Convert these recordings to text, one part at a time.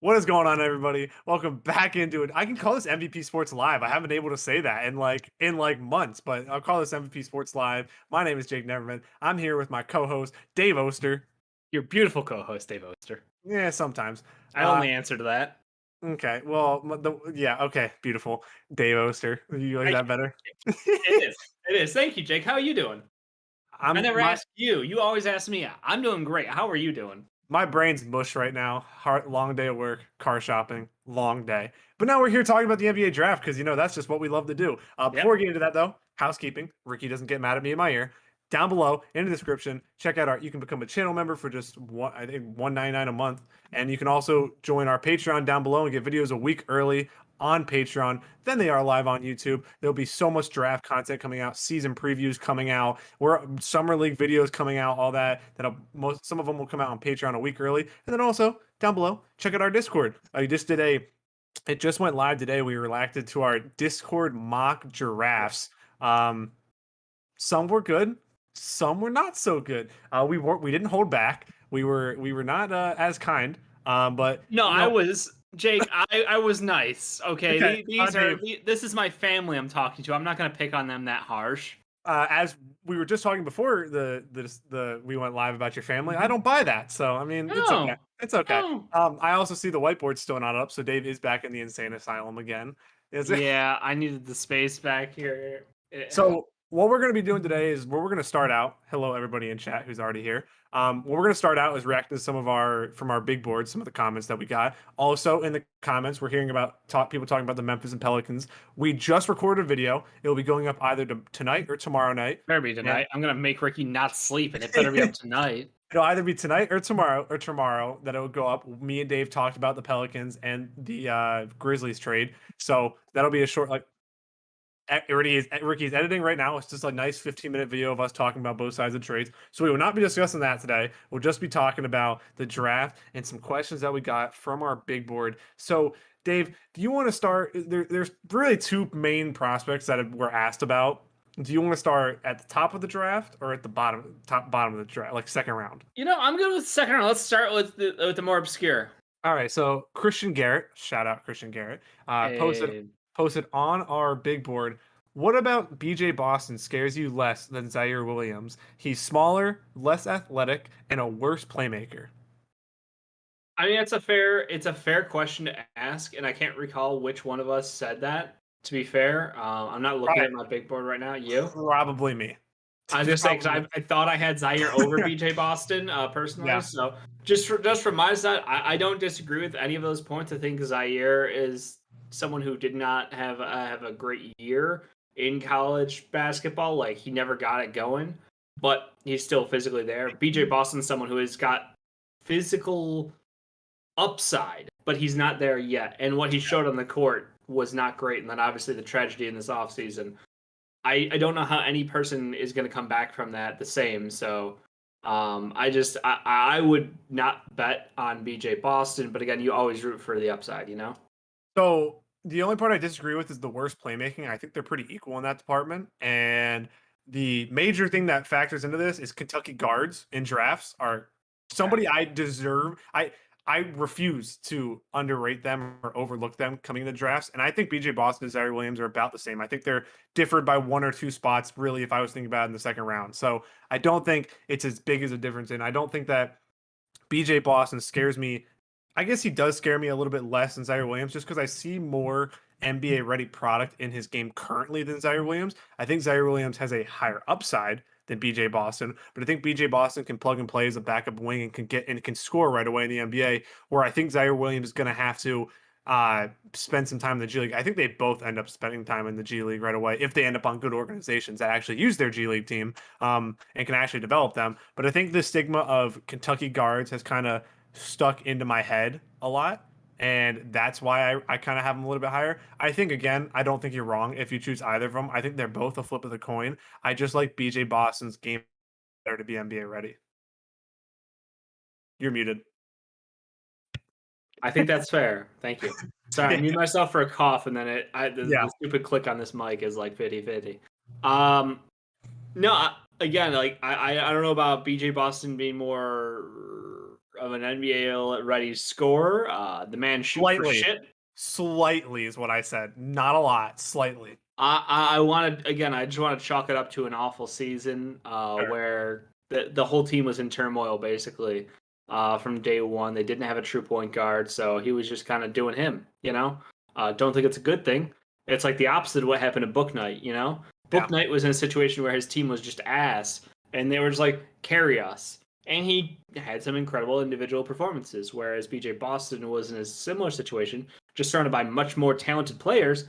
What is going on, everybody? Welcome back into it. I can call this MVP Sports Live. I haven't been able to say that in months, but I'll call this MVP Sports Live. My name is Jake Neverman. I'm here with my co-host Dave Oster. Your beautiful co-host, Dave Oster. Yeah, sometimes. I only answer to that. Okay. Well, yeah. Okay. Beautiful, Dave Oster. You like Thank that better? It is. It is. Thank you, Jake. How are you doing? I I'm never my asked you. You always ask me. I'm doing great. How are you doing? my brain's mush right now. Long day at work, car shopping, long day. But now we're here talking about the NBA draft because that's just what we love to do. Yep. Before we get into that though, housekeeping. Ricky doesn't get mad at me in my ear. Down below in the description, check out you can become a channel member for just I think $1.99 a month, and you can also join our Patreon down below and get videos a week early on Patreon than they are live on YouTube. There'll be so much draft content coming out, season previews coming out, summer league videos coming out, all that. Some of them will come out on Patreon a week early, and then also down below, check out our Discord. It just went live today. We reacted to our Discord mock giraffes. Some were good, some were not so good. We didn't hold back. We were not as kind. But No, I was Jake. I was nice. Okay. okay. This is my family I'm talking to. I'm not gonna pick on them that harsh. As we were just talking before we went live about your family, I don't buy that. So I mean, it's okay. No. It's okay. No. I also see the whiteboard still not up, so Dave is back in the insane asylum again. Is it? Yeah, I needed the space back here. So what we're going to be doing today is where we're going to start out. Hello, everybody in chat who's already here. What we're going to start out is reacting to some of our big board, some of the comments that we got. Also in the comments, we're hearing about people talking about the Memphis and Pelicans. We just recorded a video. It will be going up either tonight or tomorrow night. Better be tonight. I'm gonna make Ricky not sleep, and it better be up tonight. It'll either be tonight or tomorrow that it will go up. Me and Dave talked about the Pelicans and the Grizzlies trade. So that'll be a short Ricky's editing right now. It's just a nice 15-minute video of us talking about both sides of the trades. So we will not be discussing that today. We'll just be talking about the draft and some questions that we got from our big board. So Dave, do you want to start? There's really two main prospects that were asked about. Do you want to start at the top of the draft or at the bottom of the draft, like second round? I'm good with second round. Let's start with the more obscure. All right. So Christian Garrett, shout out Christian Garrett, posted on our big board. What about BJ Boston scares you less than Zaire Williams? He's smaller, less athletic, and a worse playmaker. I mean, it's a fair question to ask, and I can't recall which one of us said that. To be fair, I'm not looking at my big board right now. You? Probably me. I was just saying, because I thought I had Zaire over BJ Boston personally. Yeah. So just from my side, I don't disagree with any of those points. I think Zaire is someone who did not have a great year in college basketball. Like, he never got it going, but he's still physically there. BJ Boston's someone who has got physical upside, but he's not there yet. And what he showed on the court was not great. And then obviously the tragedy in this offseason. I don't know how any person is going to come back from that the same. So I would not bet on BJ Boston, but again, you always root for the upside, you know? So the only part I disagree with is the worst playmaking. I think they're pretty equal in that department. And the major thing that factors into this is Kentucky guards in drafts are somebody I deserve. I refuse to underrate them or overlook them coming in the drafts. And I think BJ Boston and Zaire Williams are about the same. I think they're differed by one or two spots, really, if I was thinking about it in the second round. So I don't think it's as big as a difference. And I don't think that BJ Boston scares me. I guess he does scare me a little bit less than Zaire Williams just because I see more NBA ready product in his game currently than Zaire Williams. I think Zaire Williams has a higher upside than BJ Boston, but I think BJ Boston can plug and play as a backup wing and can score right away in the NBA, where I think Zaire Williams is going to have to spend some time in the G League. I think they both end up spending time in the G League right away if they end up on good organizations that actually use their G League team and can actually develop them. But I think the stigma of Kentucky guards has kind of stuck into my head a lot. And that's why I kind of have them a little bit higher. I think, again, I don't think you're wrong if you choose either of them. I think they're both a flip of the coin. I just like BJ Boston's game better to be NBA ready. You're muted. I think that's fair. Thank you. Sorry, I mute myself for a cough, and then the stupid click on this mic is like 50-50. No, again, like I don't know about BJ Boston being more of an NBA ready scorer. The man shoot for Slightly. shit. Slightly is what I said. Not a lot. Slightly. I wanted again. I just want to chalk it up to an awful season Sure. where the whole team was in turmoil basically from day one. They didn't have a true point guard, so he was just kind of doing him. Don't think it's a good thing. It's like the opposite of what happened to Book Knight. Yeah. Book Knight was in a situation where his team was just ass, and they were just like carry us. And he had some incredible individual performances, whereas BJ Boston was in a similar situation, just surrounded by much more talented players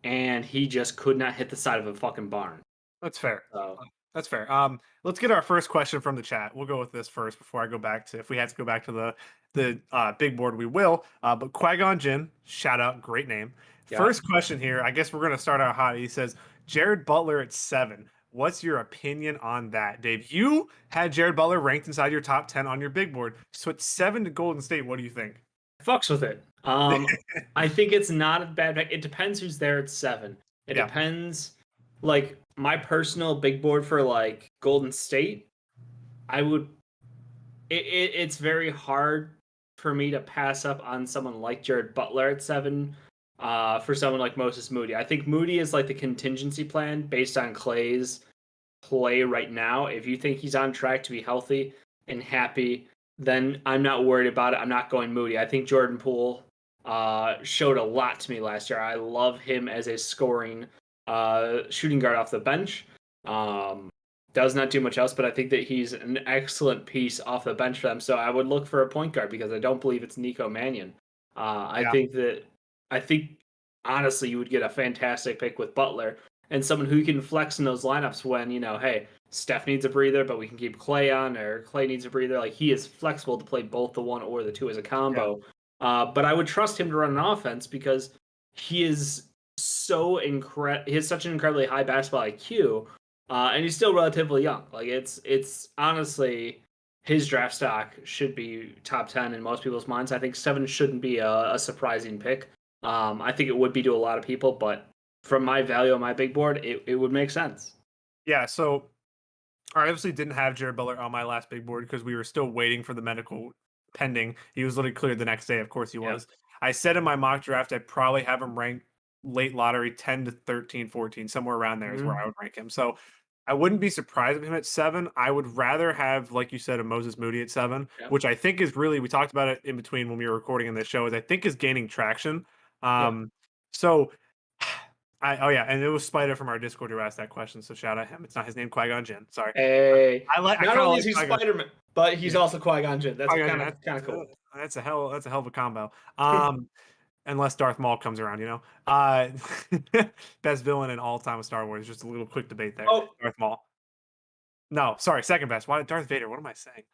and he just could not hit the side of a fucking barn. That's fair. So That's fair. Let's get our first question from the chat. We'll go with this first before I go back to, if we had to go back to the big board, we will. But Qui-Gon Jinn, shout out, great name. yeah. First question here. I guess we're gonna start out hot. He says Jared Butler at 7. What's your opinion on that, Dave? You had Jared Butler ranked inside your top 10 on your big board. So at 7 to Golden State. What do you think? Fucks with it. I think it's not a bad pick. It depends who's there at 7. It depends. Like my personal big board for like Golden State, I would. It's very hard for me to pass up on someone like Jared Butler at 7. For someone like Moses Moody, I think Moody is like the contingency plan based on Clay's play right now. If you think he's on track to be healthy and happy, then I'm not worried about it. I'm not going Moody. I think Jordan Poole showed a lot to me last year. I love him as a scoring shooting guard off the bench. Does not do much else, but I think that he's an excellent piece off the bench for them. So I would look for a point guard because I don't believe it's Nico Mannion. I think honestly you would get a fantastic pick with Butler and someone who can flex in those lineups when, hey, Steph needs a breather, but we can keep Clay on, or Clay needs a breather. Like he is flexible to play both the one or the two as a combo. But I would trust him to run an offense because he is he has such an incredibly high basketball IQ, and he's still relatively young. Like it's honestly his draft stock should be top 10 in most people's minds. I think 7 shouldn't be a surprising pick. I think it would be to a lot of people, but from my value on my big board, it would make sense. Yeah, so I obviously didn't have Jared Butler on my last big board because we were still waiting for the medical pending. He was literally cleared the next day. Of course he was. I said in my mock draft, I'd probably have him ranked late lottery 10 to 13, 14, somewhere around there is where I would rank him. So I wouldn't be surprised with him at 7. I would rather have, like you said, a Moses Moody at 7, which I think is really, we talked about it in between when we were recording in this show, is I think is gaining traction. So and it was Spider from our Discord who asked that question. So shout out him. It's not his name, Qui-Gon Jinn. Sorry. Hey, not only is he Spider-Man, but he's also Qui-Gon Jinn. That's kind of cool. That's a hell of a combo. Unless Darth Maul comes around, best villain in all time of Star Wars. Just a little quick debate there. Oh. Darth Maul. No, sorry, second best. Why Darth Vader? What am I saying?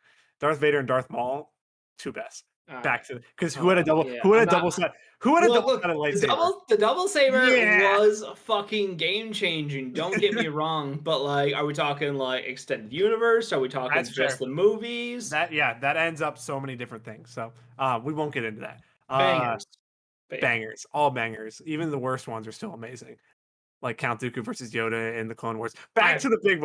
Darth Vader and Darth Maul, 2 best. Back to because who had a double? Who had a double set? Who had a double set of lightsaber? The double saber was fucking game changing. Don't get me wrong, but like, are we talking like extended universe? Are we talking just the movies? That ends up so many different things. So we won't get into that. Bangers, all bangers. Even the worst ones are still amazing. Like Count Dooku versus Yoda in the Clone Wars. Back to the big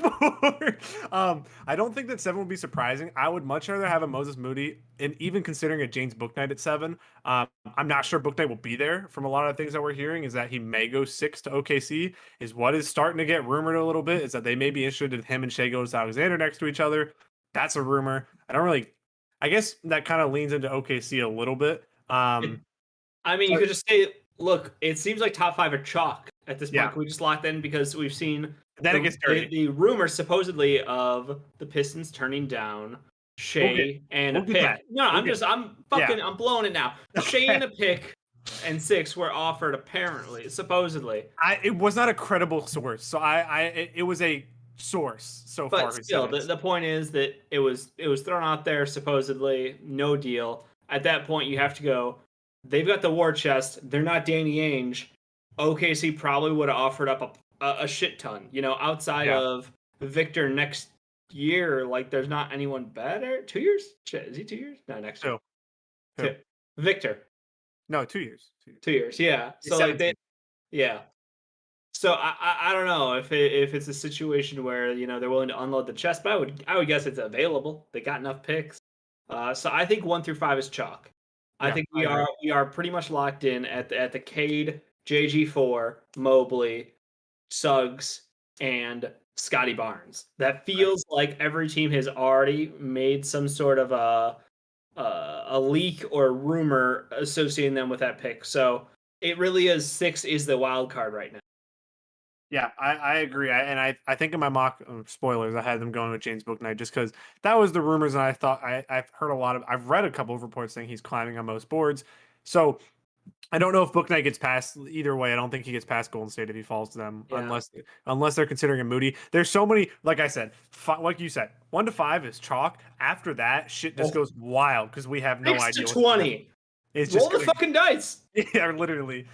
board. I don't think that 7 would be surprising. I would much rather have a Moses Moody, and even considering a James Bouknight at 7. I'm not sure Bouknight will be there. From a lot of things that we're hearing, is that he may go 6 to OKC. Is what is starting to get rumored a little bit. Is that they may be interested in him and Shai Gilgeous-Alexander next to each other. That's a rumor. I guess that kind of leans into OKC a little bit. You could just say, look, it seems like top 5 are chalk at this point. Can we just lock that in because we've seen the rumor supposedly of the Pistons turning down Shai and a pick. I'm blowing it now. Shai and a pick and 6 were offered supposedly. It was not a credible source, so it was a source so far. But still, the point is that it was thrown out there supposedly, no deal. At that point, you have to go. They've got the war chest. They're not Danny Ainge. OKC probably would have offered up a shit ton. Outside of Victor next year, like there's not anyone better. 2 years? Shit, is he 2 years? No, next year. Who? Victor. No, 2 years. 2 years. Yeah. So So I don't know if it's a situation where they're willing to unload the chest, but I would guess it's available. They got enough picks. So I think 1 through 5 is chalk. I Yeah, think I agree. we are pretty much locked in at the Cade, JG4, Mobley, Suggs, and Scotty Barnes. That feels like every team has already made some sort of a leak or rumor associating them with that pick. So it really is 6 is the wild card right now. Yeah, I agree. I think in my mock spoilers, I had them going with James Booknight just because that was the rumors, and I thought I've heard a lot of I've read a couple of reports saying he's climbing on most boards. So I don't know if Booknight gets past either way. I don't think he gets past Golden State if he falls to them, Yeah. unless they're considering a Moody. There's so many, like I said, like you said, 1 to 5 is chalk. After that, shit just Oh, goes wild because we have no 6 to idea what's gonna happen. 20. It's Roll just the gonna fucking dice. yeah, literally.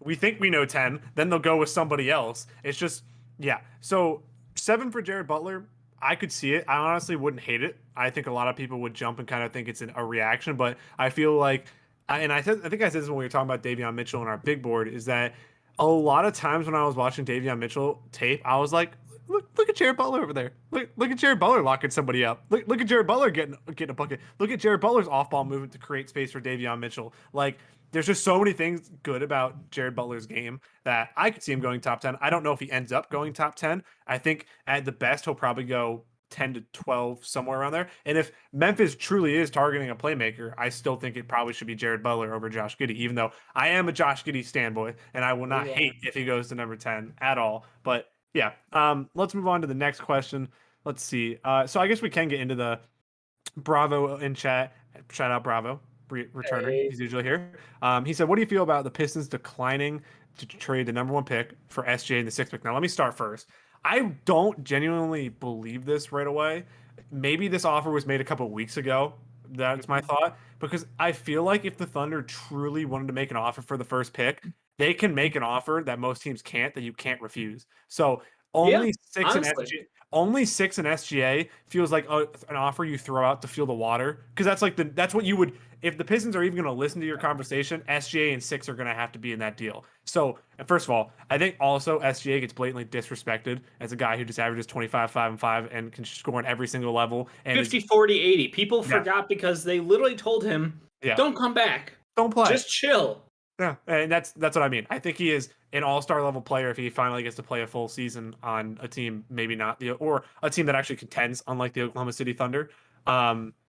We think we know 10, then they'll go with somebody else. It's just yeah. So 7 for Jared Butler, I could see it. I honestly wouldn't hate it. I think a lot of people would jump and kind of think it's a reaction, but I feel like I think I said this when we were talking about Davion Mitchell on our big board, is that a lot of times when I was watching Davion Mitchell tape, I was like, look at Jared Butler over there. Look at Jared Butler locking somebody up. Look at Jared Butler getting a bucket. Look at Jared Butler's off ball movement to create space for Davion Mitchell. Like there's just so many things good about Jared Butler's game that I could see him going top 10. I don't know if he ends up going top 10. I think at the best he'll probably go 10 to 12, somewhere around there. And if Memphis truly is targeting a playmaker, I still think it probably should be Jared Butler over Josh Giddey, even though I am a Josh Giddey standboy and I will not Yeah. hate if he goes to number 10 at all. But yeah, let's move on to the next question. Let's see. So I guess we can get into the Bravo in chat. Shout out Bravo, returning. Hey. He's usually here. He said, "What do you feel about the Pistons declining to trade the number 1 pick for SJ in the 6th pick?" Now, let me start first. I don't genuinely believe this right away. Maybe this offer was made a couple weeks ago. That's my thought because I feel like if the Thunder truly wanted to make an offer for the first pick, they can make an offer that most teams can't, that you can't refuse. So Yeah, only six in honestly. SGA, only 6 in SGA feels like an offer you throw out to feel the water because that's what you would if the Pistons are even going to listen to your conversation. SGA and 6 are going to have to be in that deal. So first of all, I think also SGA gets blatantly disrespected as a guy who just averages 25, 5, and 5 and can score on every single level and 50, 40, 80. People yeah, forgot because they literally told him, yeah, don't come back. don't play. Just chill. Yeah, and that's what I mean. I think he is an all-star level player if he finally gets to play a full season on a team, maybe not or a team that actually contends, unlike the Oklahoma City Thunder.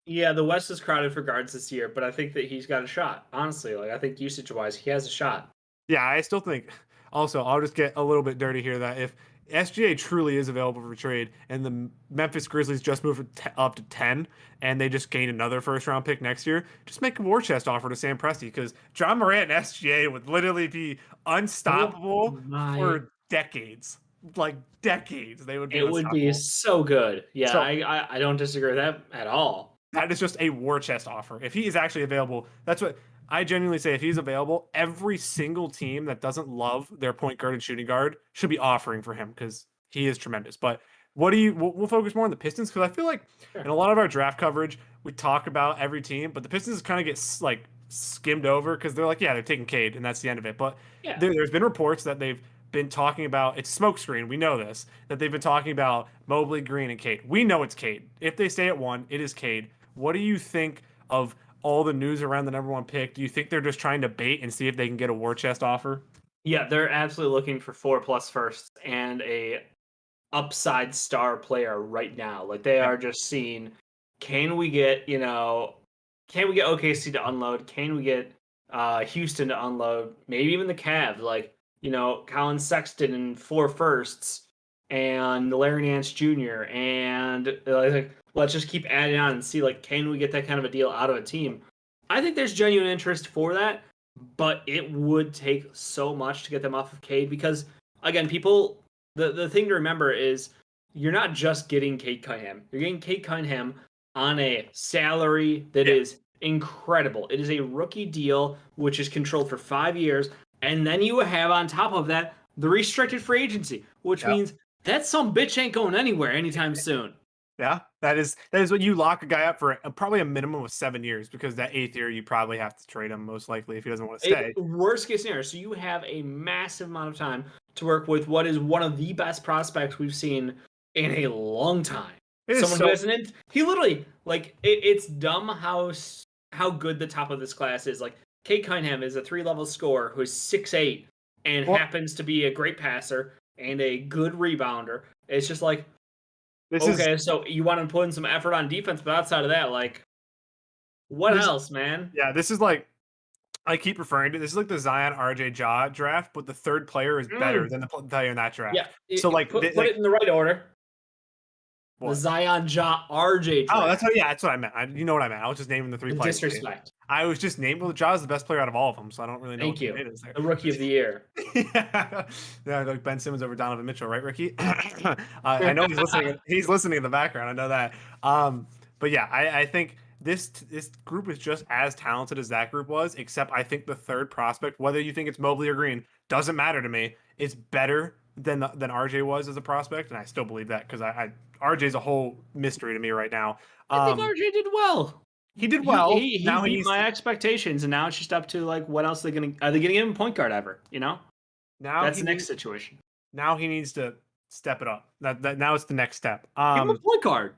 Yeah, the West is crowded for guards this year, but I think that he's got a shot. Honestly, like I think usage-wise, he has a shot. Yeah, I still think. Also, I'll just get a little bit dirty here that if SGA truly is available for trade and the Memphis Grizzlies just move up to 10 and they just gain another first round pick next year, just make a war chest offer to Sam Presti because John Morant and SGA would literally be Oh unstoppable my! for decades. Like decades, they would be It would be unstoppable. so good. Yeah, So I don't disagree with that at all. that is just a war chest offer. If he is actually available, that's what I genuinely say. If he's available, every single team that doesn't love their point guard and shooting guard should be offering for him because he is tremendous. But we'll focus more on the Pistons because I feel like Sure. in a lot of our draft coverage, we talk about every team, but the Pistons kind of get like skimmed over because they're like, yeah, they're taking Cade and that's the end of it. But Yeah. there's been reports that they've been talking about it's smokescreen. We know this that they've been talking about Mobley, Green, and Cade. We know it's Cade. If they stay at 1, it is Cade. What do you think of all the news around the number 1 pick? Do you think they're just trying to bait and see if they can get a war chest offer? Yeah, they're absolutely looking for 4+ firsts and a upside star player right now. Like they Yeah. are just seeing, can we get, can we get OKC to unload? Can we get Houston to unload? Maybe even the Cavs, like, Colin Sexton and 4 firsts and Larry Nance Jr. And like, let's just keep adding on and see, like, can we get that kind of a deal out of a team? I think there's genuine interest for that, but it would take so much to get them off of Cade because, again, the thing to remember is you're not just getting Cade Cunningham. You're getting Cade Cunningham on a salary that is incredible. It is a rookie deal, which is controlled for 5 years. And then you have on top of that the restricted free agency, which means that some bitch ain't going anywhere anytime soon. Yeah, that is what you lock a guy up for probably a minimum of 7 years because that 8th year you probably have to trade him most likely if he doesn't want to stay. Worst case scenario. So you have a massive amount of time to work with what is one of the best prospects we've seen in a long time. It is Someone who so. has he literally it's dumb how good the top of this class is. Like Kate Cunningham is a 3-level scorer who is 6'8" and Well, happens to be a great passer and a good rebounder. It's just like, this is okay, so you want to put in some effort on defense, but outside of that, like, what this. else, man? Yeah, this is like I keep referring to this is like the Zion RJ Ja draft, but the third player is better Mm, than the player in that draft. yeah, So like, put it in the right order. The what? Zion Ja RJ Oh, that's draft. what. Yeah, that's what I meant. You know what I meant. I was just naming the three The players. For you. disrespect. I was just naming. Well, Ja's the best player out of all of them, so I don't really know what Thank the you. debate is there. The rookie of the year. Yeah, yeah, like Ben Simmons over Donovan Mitchell, right, Ricky? I know he's listening. He's listening in the background. I know that. But yeah, I think this group is just as talented as that group was, except I think the third prospect, whether you think it's Mobley or Green, doesn't matter to me. It's better than RJ was as a prospect, and I still believe that because I RJ's a whole mystery to me right now. I think RJ did well. He did He well. he he Now he beat needs my to. expectations, and now it's just up to like what else are they gonna give him point guard ever? You know, Now that's he the next needs. situation. Now he needs to step it up. That now it's the next step. Give him a point guard.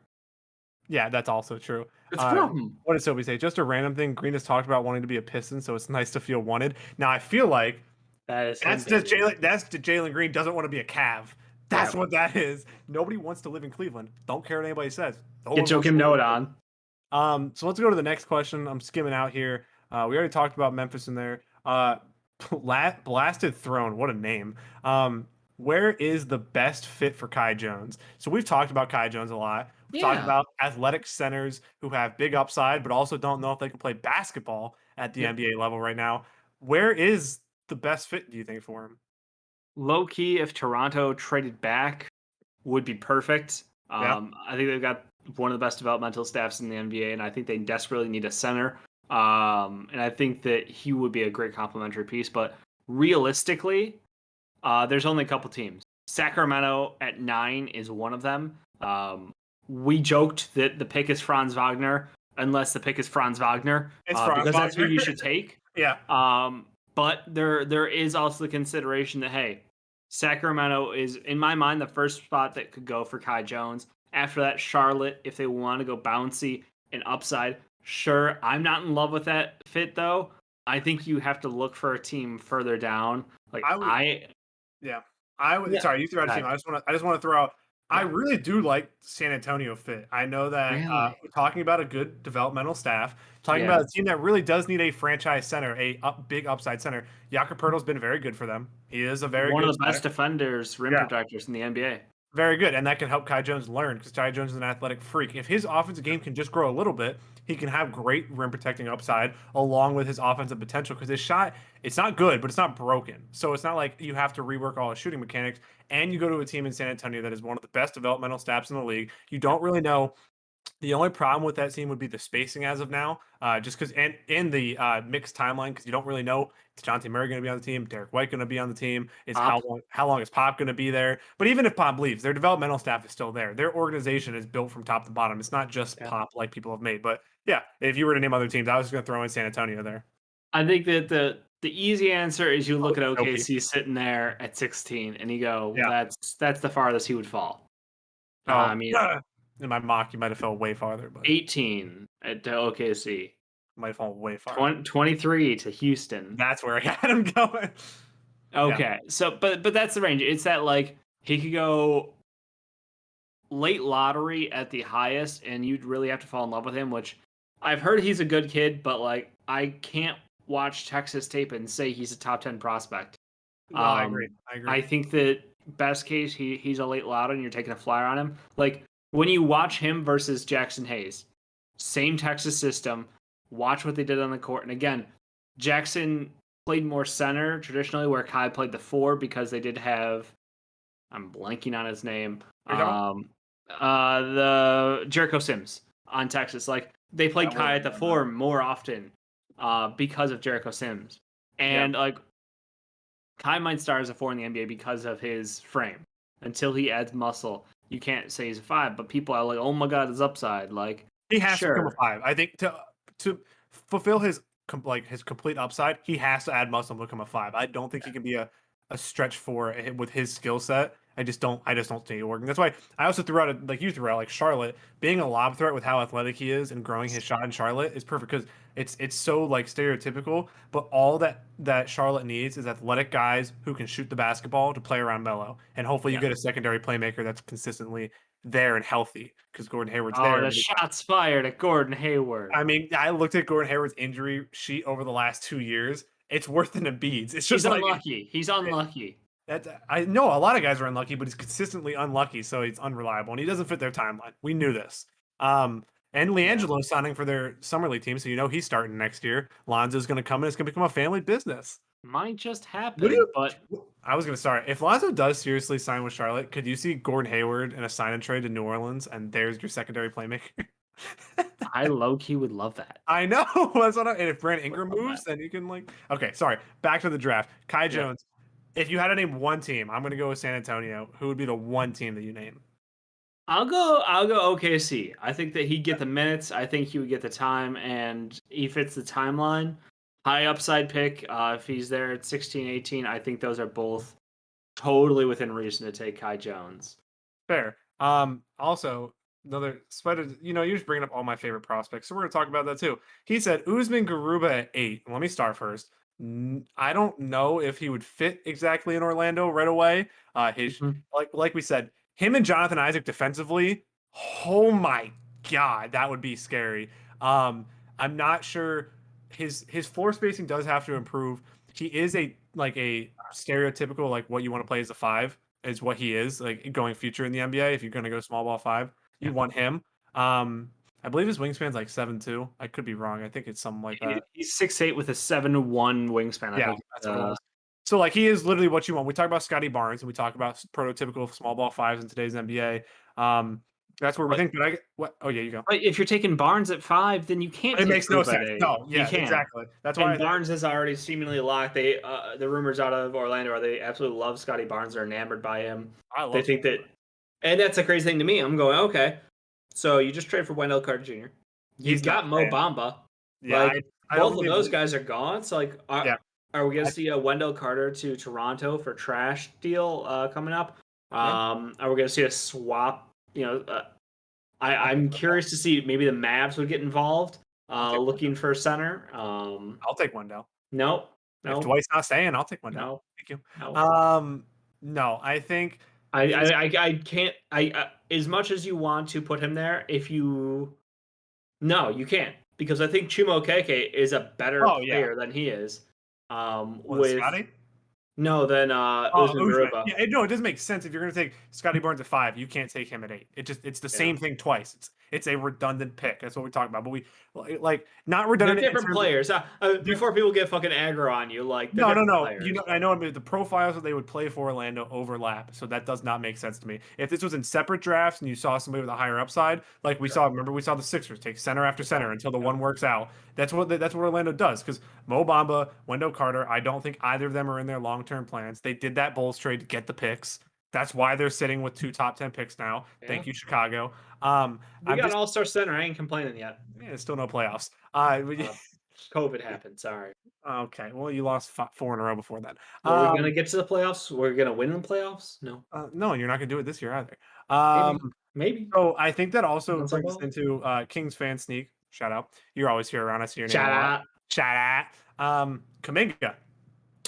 Yeah, that's also true. That's the problem. What did Sophie say? Just a random thing. Green has talked about wanting to be a Piston, so it's nice to feel wanted. Now I feel like That is that's him, just baby. Jalen. That's just Jalen Green doesn't want to be a Cav. That's Yeah. what that is. Nobody wants to live in Cleveland. Don't care what anybody says. No Get one wants Joakim to live Noah in Cleveland. on. So let's go to the next question. I'm skimming out here. We already talked about Memphis in there. Blasted Throne, what a name. Where is the best fit for Kai Jones? So we've talked about Kai Jones a lot. We've talked Yeah. about athletic centers who have big upside, but also don't know if they can play basketball at the Yep. NBA level right now. Where is the best fit, do you think, for him? Low key, if Toronto traded back, would be perfect. Yeah. I think they've got one of the best developmental staffs in the NBA, and I think they desperately need a center. And I think that he would be a great complementary piece. But realistically, there's only a couple teams. Sacramento at 9 is one of them. We joked that the pick is Franz Wagner, unless the pick is Franz Wagner, It's Franz because that's who Wagner. you should take. Yeah. But there is also the consideration that, hey, Sacramento is, in my mind, the first spot that could go for Kai Jones. After that, Charlotte, if they want to go bouncy and upside. Sure, I'm not in love with that fit, though. I think you have to look for a team further down. Like, I would. Yeah. I would. Yeah. Sorry, you threw out a team. I just want to throw out. I Yeah. really do like San Antonio fit. I know that Really? we're talking about a good developmental staff, talking Yeah. about a team that really does need a franchise center, big upside center. Jakob Poeltl's been very good for them. He is a very One good of the best center. defenders, rim Yeah. protectors in the NBA. Very good, and that can help Kai Jones learn because Kai Jones is an athletic freak. If his offensive game can just grow a little bit, he can have great rim protecting upside along with his offensive potential. Because his shot, it's not good, but it's not broken. So it's not like you have to rework all his shooting mechanics. And you go to a team in San Antonio that is one of the best developmental staffs in the league. You don't really know. The only problem with that team would be the spacing as of now, just because and in the mixed timeline, because you don't really know is Jonte Murray going to be on the team, Derek White going to be on the team, is Pop. how long is Pop going to be there? But even if Pop leaves, their developmental staff is still there. Their organization is built from top to bottom. It's not just Pop like people have made. But yeah, if you were to name other teams, I was just going to throw in San Antonio there. I think that the easy answer is you look at Okay. OKC sitting there at 16, and you go, well, Yeah. that's the farthest he would fall. Oh, I mean, in my mock, you might have fell way farther, but 18 to OKC, might have fallen way farther. 23 to Houston. That's where I had him going. Okay, so but that's the range. It's that like he could go late lottery at the highest, and you'd really have to fall in love with him. Which I've heard he's a good kid, but like I can't watch Texas tape and say he's a top 10 prospect. No, I agree. I agree. I think that best case he's a late lottery, and you're taking a flyer on him. Like when you watch him versus Jackson Hayes, same Texas system. Watch what they did on the court, and again, Jackson played more center traditionally, where Kai played the 4 because they did have. I'm blanking on his name. The Jericho Sims on Texas. Like they played Kai at the 4 more often, because of Jericho Sims, and like Kai might start as a 4 in the NBA because of his frame. Until he adds muscle, you can't say he's a 5. But people are like, "Oh my god, his upside!" Like he has to become a 5. I think to fulfill his complete upside, he has to add muscle and become a 5. I don't think he can be a stretch 4 with his skill set. I just don't see it working. That's why I also threw out like you threw out like Charlotte being a lob threat with how athletic he is and growing his shot in Charlotte is perfect because it's so like stereotypical, but all that Charlotte needs is athletic guys who can shoot the basketball to play around Melo, and hopefully you Yeah. get a secondary playmaker that's consistently there and healthy because Gordon Hayward's Oh, there. the shots fired at Gordon Hayward. I mean, I looked at Gordon Hayward's injury sheet over the last 2 years. It's worse than Embiid's. It's He's just like unlucky. He's unlucky. I know a lot of guys are unlucky, but he's consistently unlucky, so he's unreliable, and he doesn't fit their timeline. We knew this. And Yeah. LiAngelo's signing for their summer league team, so you know he's starting next year. Lonzo's going to come and it's going to become a family business. Might just What happen, do you? but I was going to start. If Lonzo does seriously sign with Charlotte, could you see Gordon Hayward in a sign and trade to New Orleans, and there's your secondary playmaker? I low-key would love that. I know. That's what and if Brandon Ingram love moves, that. then you can like. Okay, sorry. Back to the draft. Kai Yeah. Jones. If you had to name one team, I'm going to go with San Antonio. Who would be the one team that you name? I'll go OKC. I think that he'd get the minutes. I think he would get the time, and he fits the timeline. High upside pick. If he's there at 16, 18, I think those are both totally within reason to take Kai Jones. Fair. Also, another spider, you're just bringing up all my favorite prospects, so we're gonna talk about that too. He said Usman Garuba at 8. Let me start first. I don't know if he would fit exactly in Orlando right away. His Mhm. like we said, him and Jonathan Isaac defensively. Oh my God, that would be scary. I'm not sure his floor spacing does have to improve. He is a stereotypical like what you want to play as a 5 is what he is like going future in the NBA. If you're going to go small ball 5, you want him. I believe his wingspan's like 7'2". I could be wrong. I think it's something like that. He's 6'8" with a 7'1" wingspan. I Yeah, think that's what it was. So like he is literally what you want. We talk about Scotty Barnes and we talk about prototypical small ball 5s in today's NBA. That's where we think. But what? Oh yeah, you go. But if you're taking Barnes at 5, then you can't. It makes no sense. No, you yeah, can't. exactly. That's why Barnes is already seemingly locked. They the rumors out of Orlando are they absolutely love Scotty Barnes. They're enamored by him. They think that, and that's a crazy thing to me. I'm going okay. So you just trade for Wendell Carter Jr. You've got Mo Bamba. Yeah, like both of those guys are gone. So like, are we gonna see a Wendell Carter to Toronto for trash deal coming up? Are we gonna see a swap? I'm curious to see maybe the Mavs would get involved, looking for a center. I'll take Wendell. No. If Dwight's not staying, I'll take Wendell. No. Thank you. No. No, I think I can't. As much as you want to put him there, you can't because I think Chuma Okeke is a better player than he is. With Scotty? No, then Usman Garuba. Yeah, it doesn't make sense if you're going to take Scotty Barnes at 5. You can't take him at 8. It's the same thing twice. It's a redundant pick. That's what we talk about. But we like not redundant. They're different players. Before people get fucking aggro on you, like no. I know the profiles that they would play for Orlando overlap, so that does not make sense to me. If this was in separate drafts and you saw somebody with a higher upside, like we saw the Sixers take center after center until the one works out. That's what Orlando does because Mo Bamba, Wendell Carter. I don't think either of them are in their long-term plans. They did that Bulls trade to get the picks. That's why they're sitting with 2 top 10 picks now. Yeah. Thank you, Chicago. We got an all-star center. I ain't complaining yet. Yeah, still no playoffs. COVID happened. Sorry. Okay. Well, you lost 4 in a row before that. Are we gonna get to the playoffs? We're gonna win in the playoffs? No. No, you're not gonna do it this year either. Maybe. So I think that also brings us into Kings fan sneak. Shout out. You're always here around. I see your name. Shout out. Kuminga.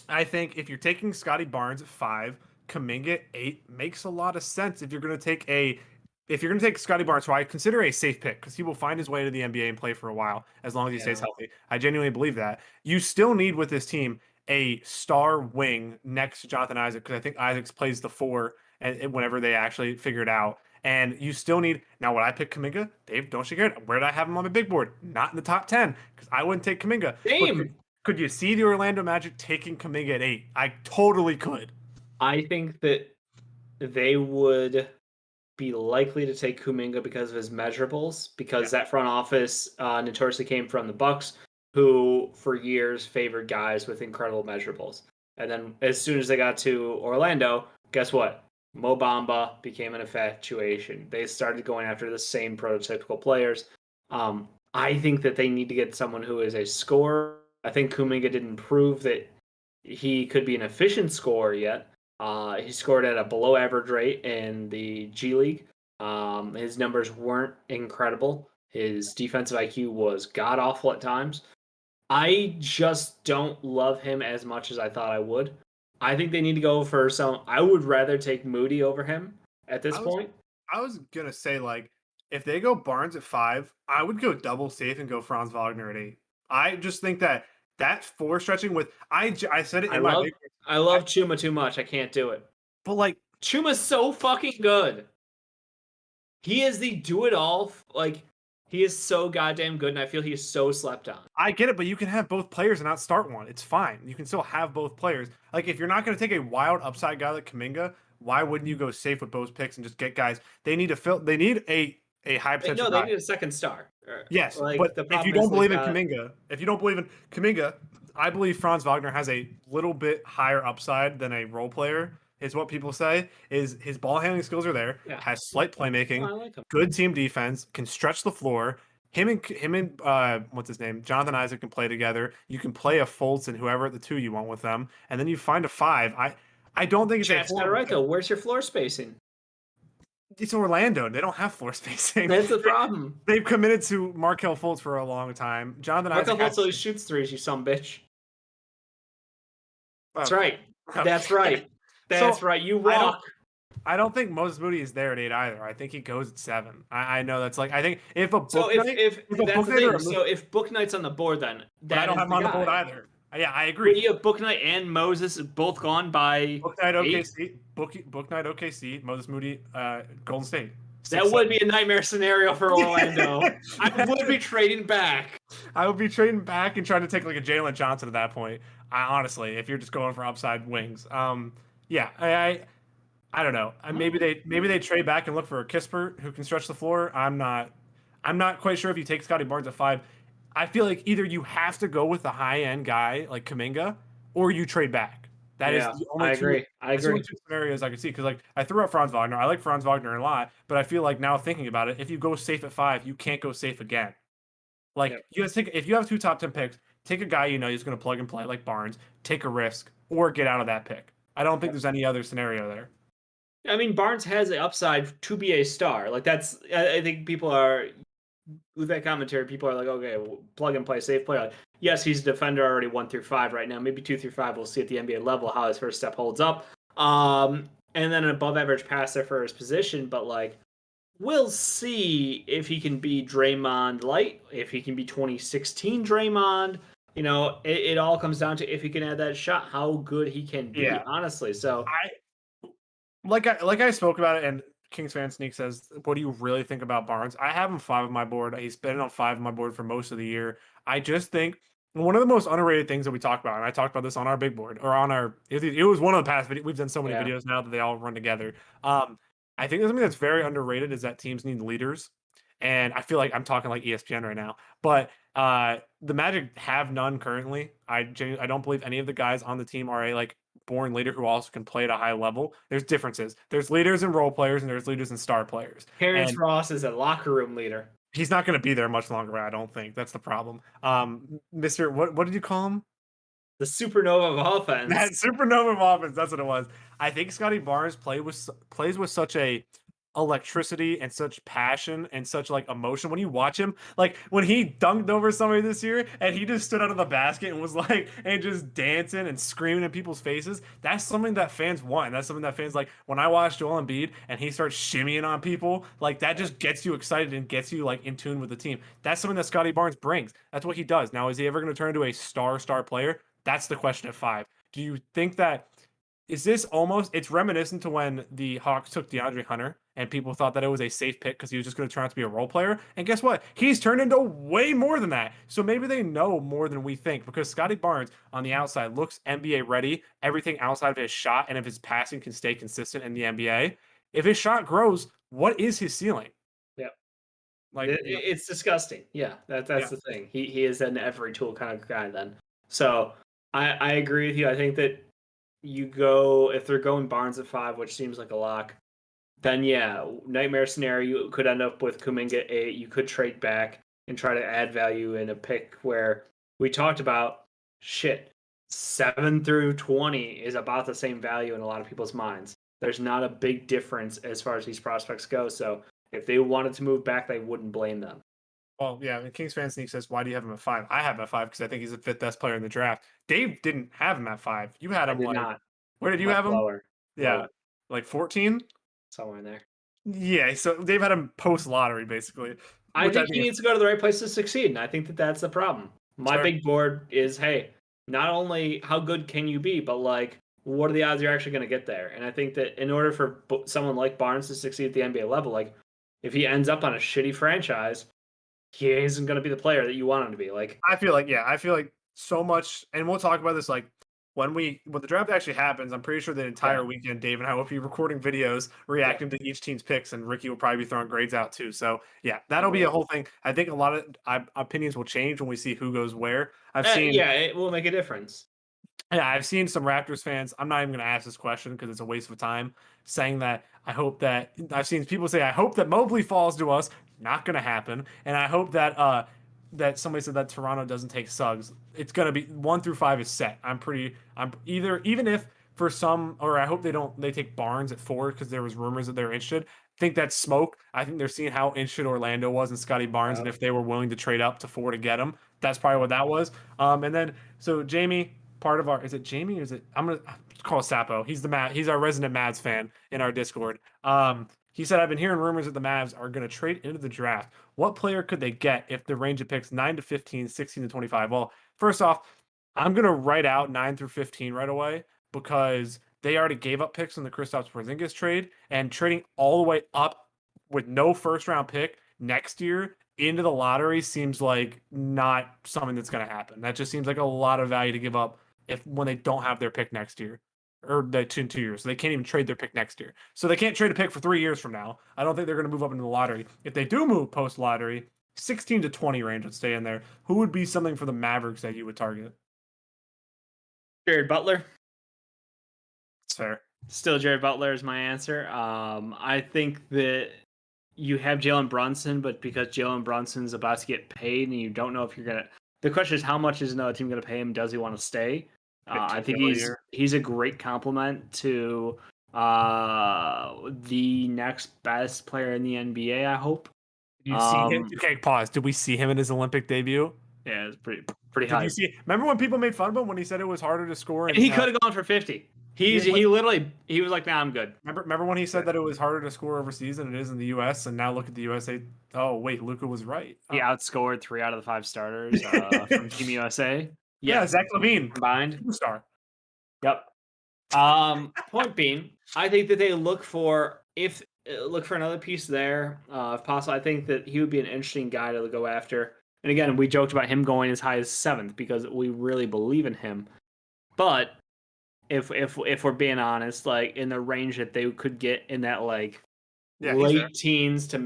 I think if you're taking Scotty Barnes at 5, Kuminga at 8 makes a lot of sense. If you're going to take Scotty Barnes, who I consider a safe pick because he will find his way to the NBA and play for a while as long as he stays healthy. I genuinely believe that. You still need with this team a star wing next to Jonathan Isaac because I think Isaac plays the 4 and whenever they actually figure it out. And you still need now. When I pick Kuminga, Dave, don't shake your head. Where did I have him on my big board? Not in the top 10 because I wouldn't take Kuminga. Same. Could you see the Orlando Magic taking Kuminga at 8? I totally could. I think that they would be likely to take Kuminga because of his measurables, because that front office notoriously came from the Bucks, who for years favored guys with incredible measurables. And then as soon as they got to Orlando, guess what? Mo Bamba became an infatuation. They started going after the same prototypical players. I think that they need to get someone who is a scorer. I think Kuminga didn't prove that he could be an efficient scorer yet. He scored at a below average rate in the G League. His numbers weren't incredible. His defensive IQ was god awful at times. I just don't love him as much as I thought I would. I think they need to go for some. I would rather take Moody over him at this I was point. I was gonna say like if they go Barnes at 5, I would go double safe and go Franz Wagner at 8. I just think that floor stretching with I said it I in my love big I love Chuma too much. I can't do it. but like Chuma's so fucking good. He is the do it all. Like he is so goddamn good, and I feel he is so slept on. I get it, but you can have both players and not start one. It's fine. You can still have both players. Like if you're not going to take a wild upside guy like Kaminga, why wouldn't you go safe with both picks and just get guys? They need to fill. They need a high potential No, they guy. need a second star. Yes, Like but the if you problem don't is believe in Kaminga, I believe Franz Wagner has a little bit higher upside than a role player. Is what people say. Is his ball handling skills are there? Yeah. Has slight playmaking, I like him. good team defense, can stretch the floor. Him and what's his name? Jonathan Isaac can play together. You can play a Fultz and whoever at the 2 you want with them, and then you find a 5. I don't think it's Chat's a got it right though. Where's your floor spacing? It's Orlando. They don't have floor spacing. That's the problem. They've committed to Markelle Fultz for a long time. Jonathan Markelle Isaac Fultz always shoots threes, you some bitch. That's Oh, right. okay. That's right. That's right. You walk. I don't think Moses Moody is there at 8 either. I think he goes at 7. I know that's like I think if a book So night, if a that's book the night or thing. So if Book Knight's on the board, then but I don't have him on the board either. Yeah, I agree. But you have Book Knight and Moses both gone by Book night 8? OKC, book night OKC, Moses Moody, Golden State. That would be a nightmare scenario for Orlando. I would be trading back. I would be trading back and trying to take like a Jalen Johnson at that point. Honestly, if you're just going for upside wings. Yeah, I don't know. Maybe they trade back and look for a Kispert who can stretch the floor. I'm not quite sure if you take Scotty Barnes at 5. I feel like either you have to go with a high end guy like Kaminga, or you trade back. That is the only two scenarios I could see. Because like I threw out Franz Wagner. I like Franz Wagner a lot, but I feel like now thinking about it, if you go safe at 5, you can't go safe again. Like you guys take if you have 2 top 10 picks, take a guy you know he's going to plug and play like Barnes, take a risk, or get out of that pick. I don't think there's any other scenario there. I mean, Barnes has the upside to be a star. Like that's, I think people are with that commentary. People are like, okay, well, plug and play, safe play. Like, yes, he's a defender already 1 through 5 right now. Maybe 2 through 5. We'll see at the NBA level how his first step holds up. And then an above average passer for his position. But like, we'll see if he can be Draymond light, if he can be 2016 Draymond. You know, it all comes down to if he can add that shot, how good he can be. Honestly, so like I spoke about it, and Kings fan Sneak says, "What do you really think about Barnes?" I have him 5 on my board. He's been on 5 on my board for most of the year. I just think one of the most underrated things that we talk about, and I talked about this on our big board or on our. It was one of the past videos. We've done so many videos now that they all run together. I think something that's very underrated is that teams need leaders. And I feel like I'm talking like ESPN right now, but the Magic have none currently. I don't believe any of the guys on the team are a like born leader who also can play at a high level. There's differences. There's leaders and role players, and there's leaders and star players. Terrence Ross is a locker room leader. He's not going to be there much longer. I don't think that's the problem. Mr. What did you call him? The supernova of offense. That supernova of offense. That's what it was. I think Scotty Barnes plays with such a electricity and such passion and such like emotion when you watch him. Like when he dunked over somebody this year and he just stood out of the basket and was like and just dancing and screaming in people's faces. That's something that fans want. That's something that fans like. When I watch Joel Embiid and he starts shimmying on people, like that just gets you excited and gets you like in tune with the team. That's something that Scotty Barnes brings. That's what he does. Now, is he ever going to turn into a star player? That's the question at 5. Do you think that is this almost it's reminiscent to when the Hawks took DeAndre Hunter and people thought that it was a safe pick because he was just going to turn out to be a role player? And guess what? He's turned into way more than that. So maybe they know more than we think because Scotty Barnes on the outside looks NBA ready. Everything outside of his shot and if his passing can stay consistent in the NBA. If his shot grows, what is his ceiling? Yep. Like it's disgusting. Yeah, that's the thing. He is an every tool kind of guy then. So I agree with you. I think that you go if they're going Barnes at 5, which seems like a lock, then yeah, nightmare scenario. You could end up with Kuminga at 8. You could trade back and try to add value in a pick where we talked about shit. 7 through 20 is about the same value in a lot of people's minds. There's not a big difference as far as these prospects go. So if they wanted to move back, they wouldn't blame them. Well, yeah, and Kings fan sneak says, "Why do you have him at 5?" I have him at 5 because I think he's the fifth best player in the draft. Dave didn't have him at 5. You had I him did like not. where did you Much have him? lower. Yeah, Lower. like 14. Somewhere in there. Yeah, so Dave had him post lottery basically, I which I think think he is needs to go to the right place to succeed, and I think that that's the problem. My fair. big board is, hey, not only how good can you be, but like, what are the odds you're actually going to get there? And I think that in order for someone like Barnes to succeed at the NBA level, like, if he ends up on a shitty franchise, he isn't going to be the player that you want him to be. Like, I feel like so much, and we'll talk about this like when the draft actually happens. I'm pretty sure the yeah, entire weekend, Dave and I will be recording videos yeah, reacting to each team's picks, and Ricky will probably be throwing grades out too. So yeah, that'll can't be a wait. whole thing. I think a lot of opinions will change when we see who goes where. I've seen Yeah, it will make a difference. Yeah, I've seen some Raptors fans. I'm not even going to ask this question because it's a waste of time. Saying that I hope that I've seen people say I hope that Mobley falls to us. Not going to happen. And I hope that somebody said that Toronto doesn't take Suggs. It's going to be 1 through 5 is set. I'm either even if for some or I hope they take Barnes at 4 because there was rumors that they're interested. I think that's smoke. I think they're seeing how interested Orlando was in Scotty Barnes and Yep, if they were willing to trade up to 4 to get him. That's probably what yep. that was. And then so Jamie part of our is it Jamie or is it I'm gonna call Sapo. He's our resident Mavs fan in our Discord. He said I've been hearing rumors that the Mavs are gonna trade into the draft. What player could they get if the range of picks 9 to 15, 16 to 25? Well, first off, I'm gonna write out 9 through 15 right away because they already gave up picks in the Kristaps Porzingis trade, and trading all the way up with no first round pick next year into the lottery seems like not something that's going to happen. That just seems like a lot of value to give up if when they don't have their pick next year or the 2 years. So they can't even trade their pick next year. So they can't trade a pick for 3 years from now. I don't think they're going to move up into the lottery. If they do move post lottery, 16 to 20 range would stay in there. Who would be something for the Mavericks that you would target? Jared Butler. It's fair. Still, Jared Butler is my answer. I think that you have Jalen Brunson, but because Jalen Brunson's about to get paid, and you don't know if you're gonna. The question is, how much is another team going to pay him? Does he want to stay? I 15 think mil a year. he's a great compliment to the next best player in the NBA. I hope. Did you see him? Um, Okay, pause. Did we see him in his Olympic debut? yeah, it's pretty Did high. you see? Remember when people made fun of him when he said it was harder to score? And And he could have gone for 50. yeah, He literally he was like, "Nah, I'm good." remember when he said that it was harder to score overseas than it is in the U.S. And now look at the USA. Oh wait, Luca was right. He Oh. outscored 3 out of the 5 starters from Team USA. Yeah, Yes, Zach Levine, combined. superstar. Yep. Point being, I think that they look for another piece there, if possible. I think that he would be an interesting guy to go after. And again, we joked about him going as high as 7th because we really believe in him. But if we're being honest, like in the range that they could get in that like Yeah, he's there. late teens to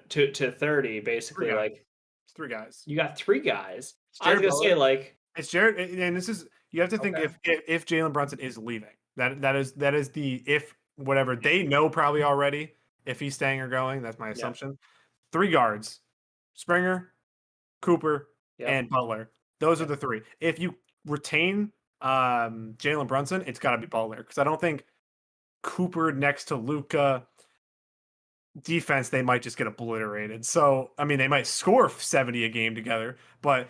to 30, Three basically, guys. like It's 3 guys. you got 3 guys. It's I was Jared gonna say Butler. like It's Jared, and this is you have to think okay, if Jalen Brunson is leaving, that is the if whatever they know probably already if he's staying or going. That's my yeah, assumption. 3 guards: Springer, Cooper, yep, and Butler. Those are yep, the 3. If you retain Jalen Brunson, it's got to be Butler because I don't think Cooper next to Luca defense they might just get obliterated. So I mean they might score 70 a game together, but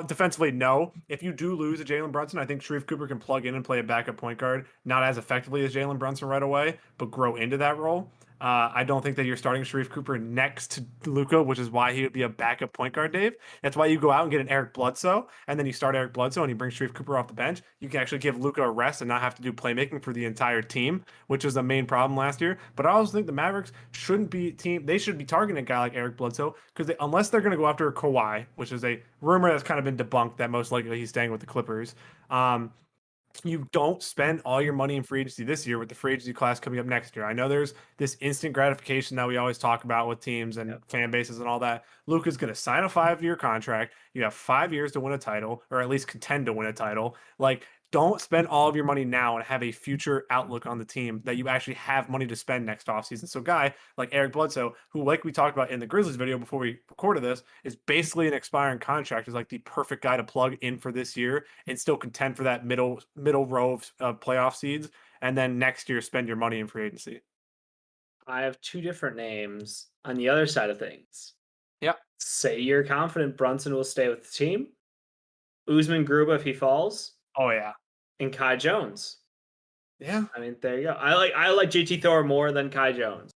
defensively, no. If you do lose a Jalen Brunson, I think Sharif Cooper can plug in and play a backup point guard, not as effectively as Jalen Brunson right away, but grow into that role. I don't think that you're starting Sharif Cooper next to Luca, which is why he would be a backup point guard, Dave. That's why you go out and get an Eric Bledsoe, and then you start Eric Bledsoe and you bring Sharif Cooper off the bench. You can actually give Luca a rest and not have to do playmaking for the entire team, which was the main problem last year. But I also think the Mavericks shouldn't be they should be targeting a guy like Eric Bledsoe because unless they're going to go after Kawhi, which is a rumor that's kind of been debunked that most likely he's staying with the Clippers. You don't spend all your money in free agency this year with the free agency class coming up next year. I know there's this instant gratification that we always talk about with teams and yep. fan bases and all that. Luka's going to sign a 5-year contract. You have 5 years to win a title, or at least contend to win a title. Like don't spend all of your money now and have a future outlook on the team that you actually have money to spend next offseason. So, guy like Eric Bledsoe, who, like we talked about in the Grizzlies video before we recorded this, is basically an expiring contract, is like the perfect guy to plug in for this year and still contend for that middle row of playoff seeds. And then next year, spend your money in free agency. I have two different names on the other side of things. Yeah. Say you're confident Brunson will stay with the team. Usman Garuba if he falls. Oh, yeah. And Kai Jones. Yeah. I mean, there you go. I like JT Thor more than Kai Jones.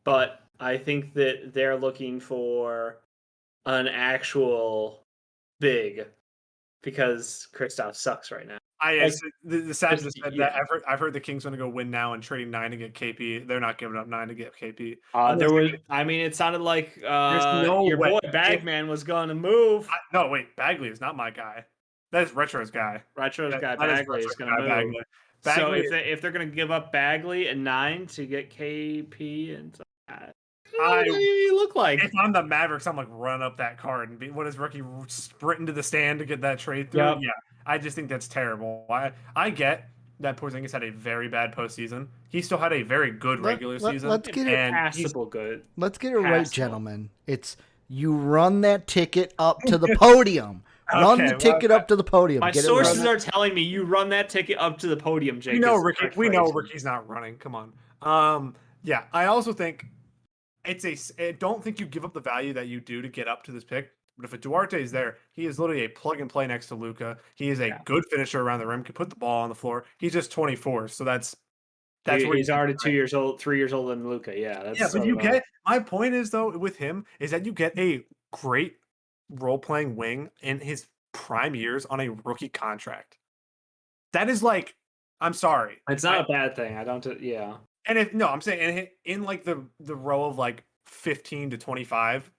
But I think that they're looking for an actual big because Kristaps sucks right now. The sad just said that I've heard the Kings want to go win now and trading 9 to get KP. They're not giving up 9 to get KP. It sounded like your boy Bagman was going to move. No, wait, Bagley is not my guy. That is Retro's guy. Bagley is going to move. So if they're going to give up Bagley and 9 to get KP and what do you look like? If I'm the Mavericks, I'm like run up that card and be what is rookie sprinting to the stand to get that trade through? Yep. Yeah, I just think that's terrible. I get that Porzingis had a very bad postseason. He still had a very good regular season. Let's get it passable good. Let's get it right, gentlemen. It's you run that ticket up to the podium. Run the ticket up to the podium. My sources are telling me you run that ticket up to the podium, Jake. We know Ricky's not running. Come on. Yeah, I also think I don't think you give up the value that you do to get up to this pick. But if a Duarte is there, he is literally a plug and play next to Luka. He is a good finisher around the rim, can put the ball on the floor. He's just 24, so that's where he's already 2 years old, 3 years older than Luka. Yeah, but my point is though with him is that you get a great role playing wing in his prime years on a rookie contract. That is like, I'm sorry, it's not a bad thing. I don't. Yeah. And I'm saying in like the row of like 15 to 25,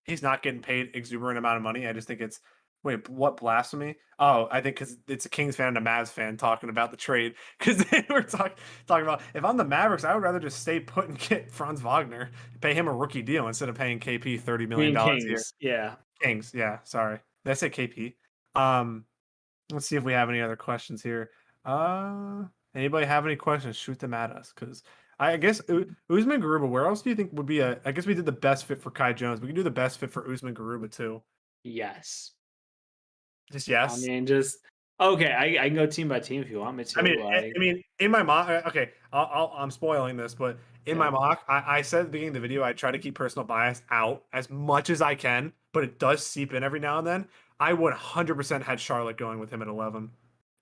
he's not getting paid exuberant amount of money. I just think it's what blasphemy? Oh, I think because it's a Kings fan and a Mavs fan talking about the trade because they were talking about if I'm the Mavericks, I would rather just stay put and get Franz Wagner, pay him a rookie deal instead of paying KP $30 million a year. Yeah, Kings. Yeah, sorry, did I say KP? Let's see if we have any other questions here. Anybody have any questions? Shoot them at us because I guess Usman Garuba. Where else do you think would be I guess we did the best fit for Kai Jones. We can do the best fit for Usman Garuba too. Yes. Just yes. I mean, just okay. I can go team by team if you want me to. I mean, in my mock. Okay, I'm spoiling this, but in my mock, I said at the beginning of the video I try to keep personal bias out as much as I can, but it does seep in every now and then. I 100% had Charlotte going with him at 11,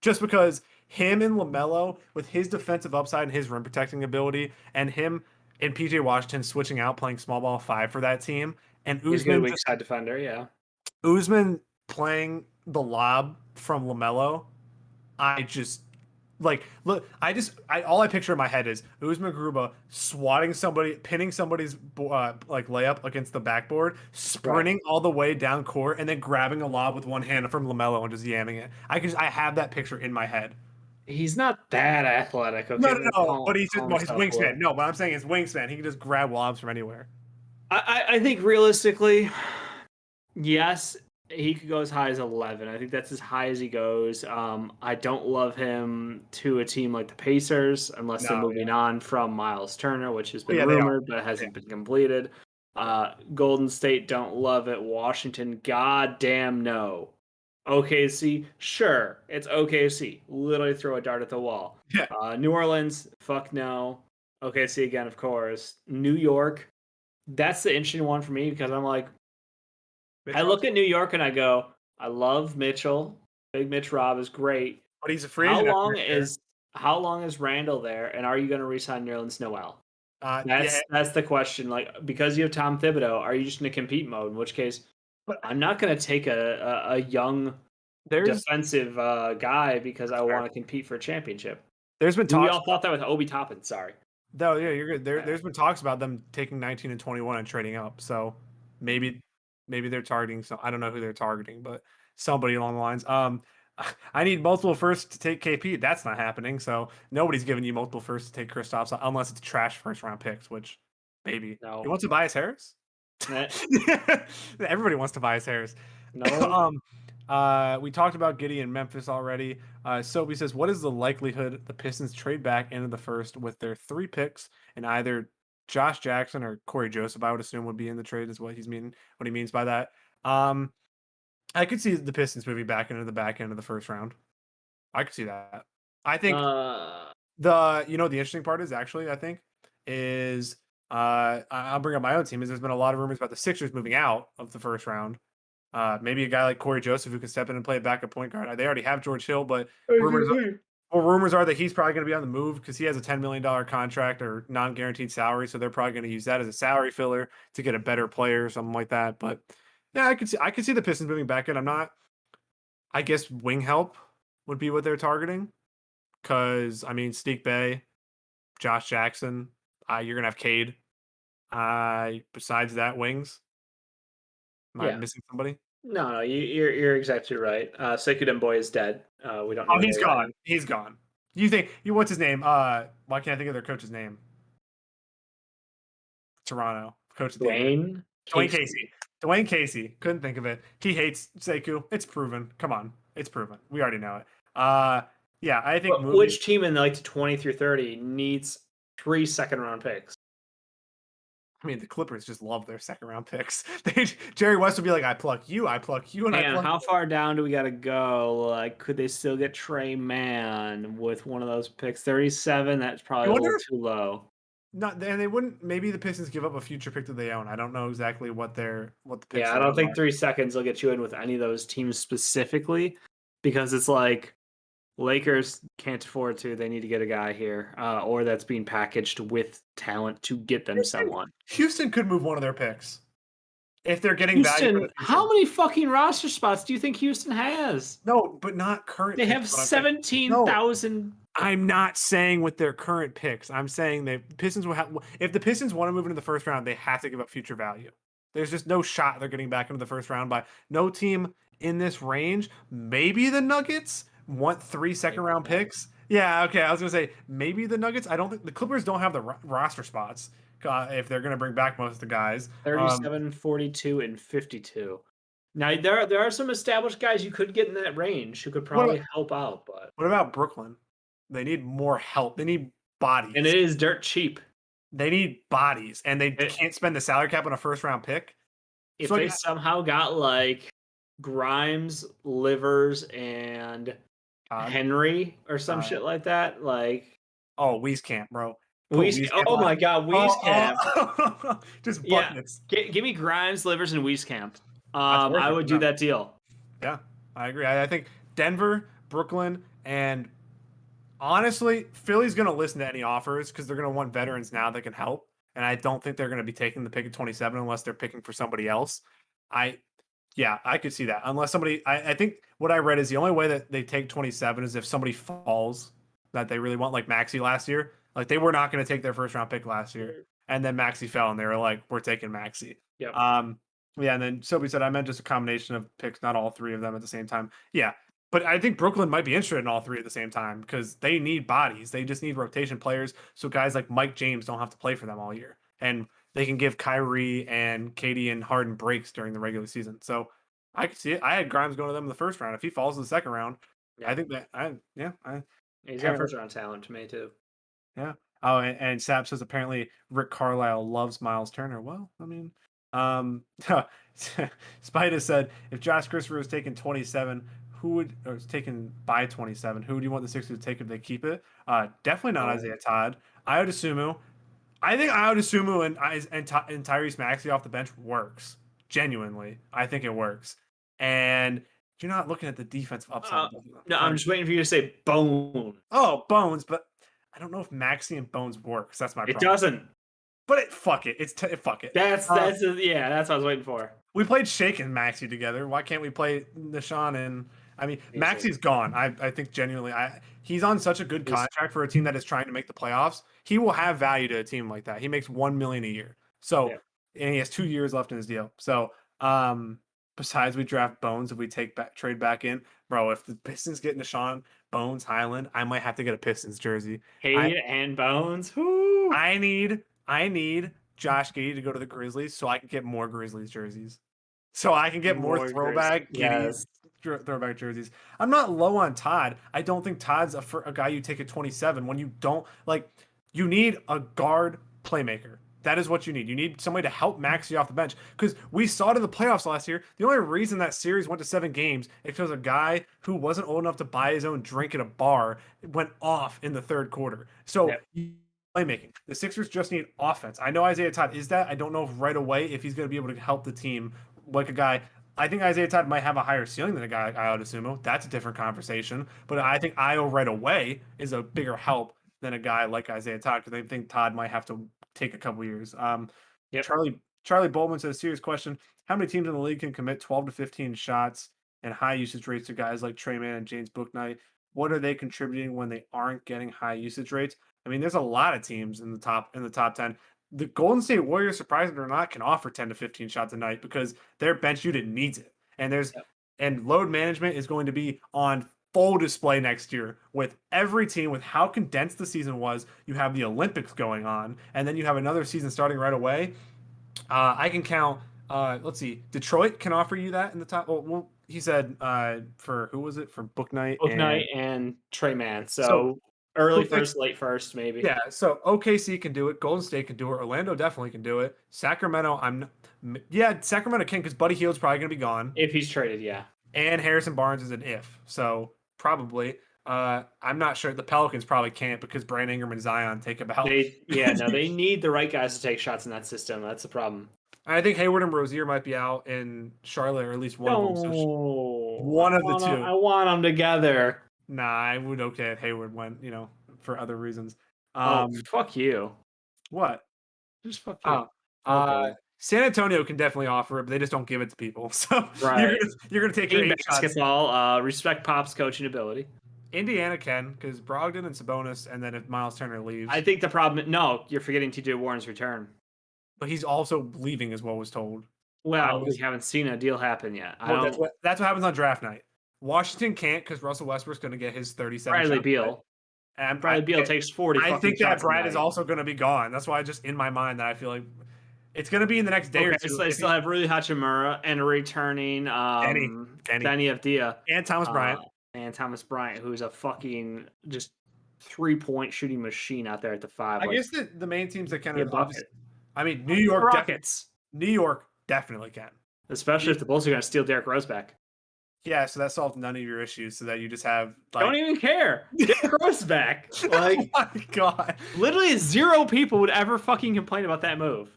just because him and LaMelo with his defensive upside and his rim protecting ability, and him and PJ Washington switching out playing small ball 5 for that team, and Usman weak side defender, yeah. Usman playing the lob from LaMelo, I just like look. All I picture in my head is Usman Garuba swatting somebody, pinning somebody's like layup against the backboard, sprinting all the way down court, and then grabbing a lob with one hand from LaMelo and just yamming it. I have that picture in my head. He's not that athletic. Okay? No, but he's wingspan. No, but I'm saying his wingspan. He can just grab lobs from anywhere. I think realistically, yes, he could go as high as 11. I think that's as high as he goes. I don't love him to a team like the Pacers unless they're moving on from Miles Turner, which has been rumored but hasn't been completed. Golden State don't love it. Washington, goddamn no. OKC, sure, it's OKC. Literally throw a dart at the wall. Yeah. New Orleans, fuck no. OKC again, of course. New York, that's the interesting one for me because I'm like, I look at New York and I go, I love Mitchell. Big Mitch Rob is great. But he's a free agent. How long is Randall there? And are you going to re-sign Nerlens Noel? That's the question. Like, because you have Tom Thibodeau, are you just in a compete mode? In which case, I'm not going to take a young defensive guy because I want to compete for a championship. There's been talks. We all thought that with Obi Toppin. Sorry. No, yeah, you're good. There's been talks about them taking 19 and 21 and trading up. So maybe they're targeting. So I don't know who they're targeting, but somebody along the lines. I need multiple firsts to take KP. That's not happening. So nobody's giving you multiple firsts to take Kristaps unless it's trash first round picks, which maybe. No. You want Tobias Harris? Everybody wants Tobias Harris. No. We talked about Giddey and Memphis already. Soapy says, what is the likelihood the Pistons trade back into the first with their 3 picks and either Josh Jackson or Corey Joseph, I would assume, would be in the trade, is what he means by that. I could see the Pistons moving back into the back end of the first round. I could see that. I think the interesting part is actually, I think, is I'll bring up my own team, is there's been a lot of rumors about the Sixers moving out of the first round. Maybe a guy like Corey Joseph who can step in and play a backup point guard. They already have George Hill, but rumors are that he's probably going to be on the move because he has a $10 million contract or non-guaranteed salary. So they're probably going to use that as a salary filler to get a better player or something like that. But yeah, I could see the Pistons moving back in. I guess wing help would be what they're targeting. Because, I mean, Steak Bay, Josh Jackson, you're going to have Cade. Besides that, wings. Am I missing somebody? No, you're exactly right. Sekou Demboy is dead. We don't. Oh, he's gone. He's gone. You think what's his name? Why can't I think of their coach's name? Toronto coach. Dwayne Casey. Dwayne Casey. Couldn't think of it. He hates Sekou. It's proven. Come on, it's proven. We already know it. Yeah, I think. Which team in like 20 through 30 needs 3 second-round picks? I mean, the Clippers just love their second-round picks. Jerry West would be like, "I pluck you, and I pluck." How far down do we got to go? Like, could they still get Trey Mann with one of those picks? 37. That's probably a little too low. Not, and they wouldn't. Maybe the Pistons give up a future pick that they own. I don't know exactly what the picks. Yeah, I don't think 3 seconds will get you in with any of those teams specifically, because it's like Lakers can't afford to. They need to get a guy here, or that's being packaged with talent to get them someone. Houston could move one of their picks if they're getting Houston, value. How many fucking roster spots do you think Houston has? No, but not current. They have 17,000. I'm not saying with their current picks. I'm saying the Pistons will have. If the Pistons want to move into the first round, they have to give up future value. There's just no shot they're getting back into the first round by no team in this range. Maybe the Nuggets want 3 second-round picks. Yeah, okay. I was gonna say maybe the Nuggets. I don't think the Clippers don't have the roster spots if they're gonna bring back most of the guys. 37, 42, and 52. Now there are some established guys you could get in that range who could probably help out. But what about Brooklyn? They need more help. They need bodies, and it is dirt cheap. They need bodies, and they can't spend the salary cap on a first-round pick. If they somehow got like Grimes, Livers, and Henry or some shit like that, like Wieskamp, bro. Oh my god, Wieskamp. Just buckets. Give me Grimes, Livers, and Wieskamp. I would do that deal. Yeah, I agree. I think Denver, Brooklyn, and honestly, Philly's going to listen to any offers because they're going to want veterans now that can help. And I don't think they're going to be taking the pick at 27 unless they're picking for somebody else. I could see that. Unless somebody, I think what I read is the only way that they take 27 is if somebody falls that they really want, like Maxey last year. Like they were not going to take their first round pick last year. And then Maxey fell and they were like, we're taking Maxey. Yep. Yeah. And then Sophie said, I meant just a combination of picks, not all 3 of them at the same time. Yeah. But I think Brooklyn might be interested in all 3 at the same time because they need bodies. They just need rotation players. So guys like Mike James don't have to play for them all year. And they can give Kyrie and Katie and Harden breaks during the regular season. So I could see it. I had Grimes going to them in the first round. If he falls in the second round, I think that he's got first round talent to me too. Yeah. Oh, and Sap says apparently Rick Carlisle loves Miles Turner. Well, I mean, Spida said if Josh Christopher was taken 27, or was taken by 27, who would you want the Sixers to take if they keep it? Definitely not Isaiah Todd. I think Isumu and Tyrese Maxey off the bench works. Genuinely, I think it works. And you're not looking at the defensive upside. No, I'm just waiting for you to say Bones. Oh, Bones, but I don't know if Maxey and Bones works. That's my problem. It doesn't. But fuck it. Fuck it. That's what I was waiting for. We played Shake and Maxey together. Why can't we play Nishan and? I mean, Maxey's gone. I think genuinely, he's on such a good contract for a team that is trying to make the playoffs. He will have value to a team like that. He makes $1 million a year. So, and he has 2 years left in his deal. So, besides we draft Bones, if we trade back in, bro, if the Pistons get Nishan, Bones, Highland, I might have to get a Pistons jersey. And Bones. Whoo! I need Josh Giddey to go to the Grizzlies so I can get more Grizzlies jerseys. So I can get more throwback Giddey throwback jerseys. I'm not low on Todd. I don't think Todd's a guy you take at 27 when you don't like. You need a guard playmaker. That is what you need. You need somebody to help Maxey off the bench because we saw it in the playoffs last year. The only reason that series went to 7 games is because a guy who wasn't old enough to buy his own drink at a bar went off in the third quarter. So playmaking. The Sixers just need offense. I know Isaiah Todd is that. I don't know if right away if he's going to be able to help the team like a guy. I think Isaiah Todd might have a higher ceiling than a guy like Ayo Dosunmu. That's a different conversation. But I think Ayo right away is a bigger help than a guy like Isaiah Todd because I think Todd might have to take a couple years. Charlie Bowman says, serious question. How many teams in the league can commit 12 to 15 shots and high usage rates to guys like Trey Mann and James Bouknight? What are they contributing when they aren't getting high usage rates? I mean, there's a lot of teams in the top 10. The Golden State Warriors, surprisingly or not, can offer 10 to 15 shots a night because their bench unit needs it. And and load management is going to be on full display next year with every team, with how condensed the season was. You have the Olympics going on, and then you have another season starting right away. I can count. Let's see. Detroit can offer you that in the top. Well, he said for who was it? For Bouknight and Trey Mann. So early first, late first, maybe. Yeah. So OKC can do it. Golden State can do it. Orlando definitely can do it. Sacramento, Sacramento can because Buddy Hield's probably going to be gone if he's traded. Yeah. And Harrison Barnes is an if. So probably. I'm not sure. The Pelicans probably can't because Brandon Ingram and Zion take about. They need the right guys to take shots in that system. That's the problem. I think Hayward and Rozier might be out in Charlotte, or at least one of them. So one of the two. I want them together. Nah, I would okay if Hayward went, for other reasons. Fuck you. What? Just fuck you. San Antonio can definitely offer it, but they just don't give it to people. So you're gonna take your 8 basketball. Respect Pop's coaching ability. Indiana can because Brogdon and Sabonis, and then if Miles Turner leaves, I think the problem. No, you're forgetting T.J. Warren's return. But he's also leaving, is what was told. Well, we haven't seen a deal happen yet. That's what happens on draft night. Washington can't because Russell Westbrook's going to get his 37. Bradley Beal. And Bradley Beal takes 40. I think that Brad is also going to be gone. That's why just in my mind that I feel like it's going to be in the next day or two. So they still have Rui Hachimura and a returning Danny Avdia. And Thomas Bryant. Who's a fucking just 3-point shooting machine out there at the 5. I guess the main teams that can New York Rockets. New York definitely can. Especially if the Bulls are going to steal Derrick Rose back. Yeah, so that solves none of your issues so that you just have don't even care. Derrick Rose back. Like, oh my God. Literally 0 people would ever fucking complain about that move.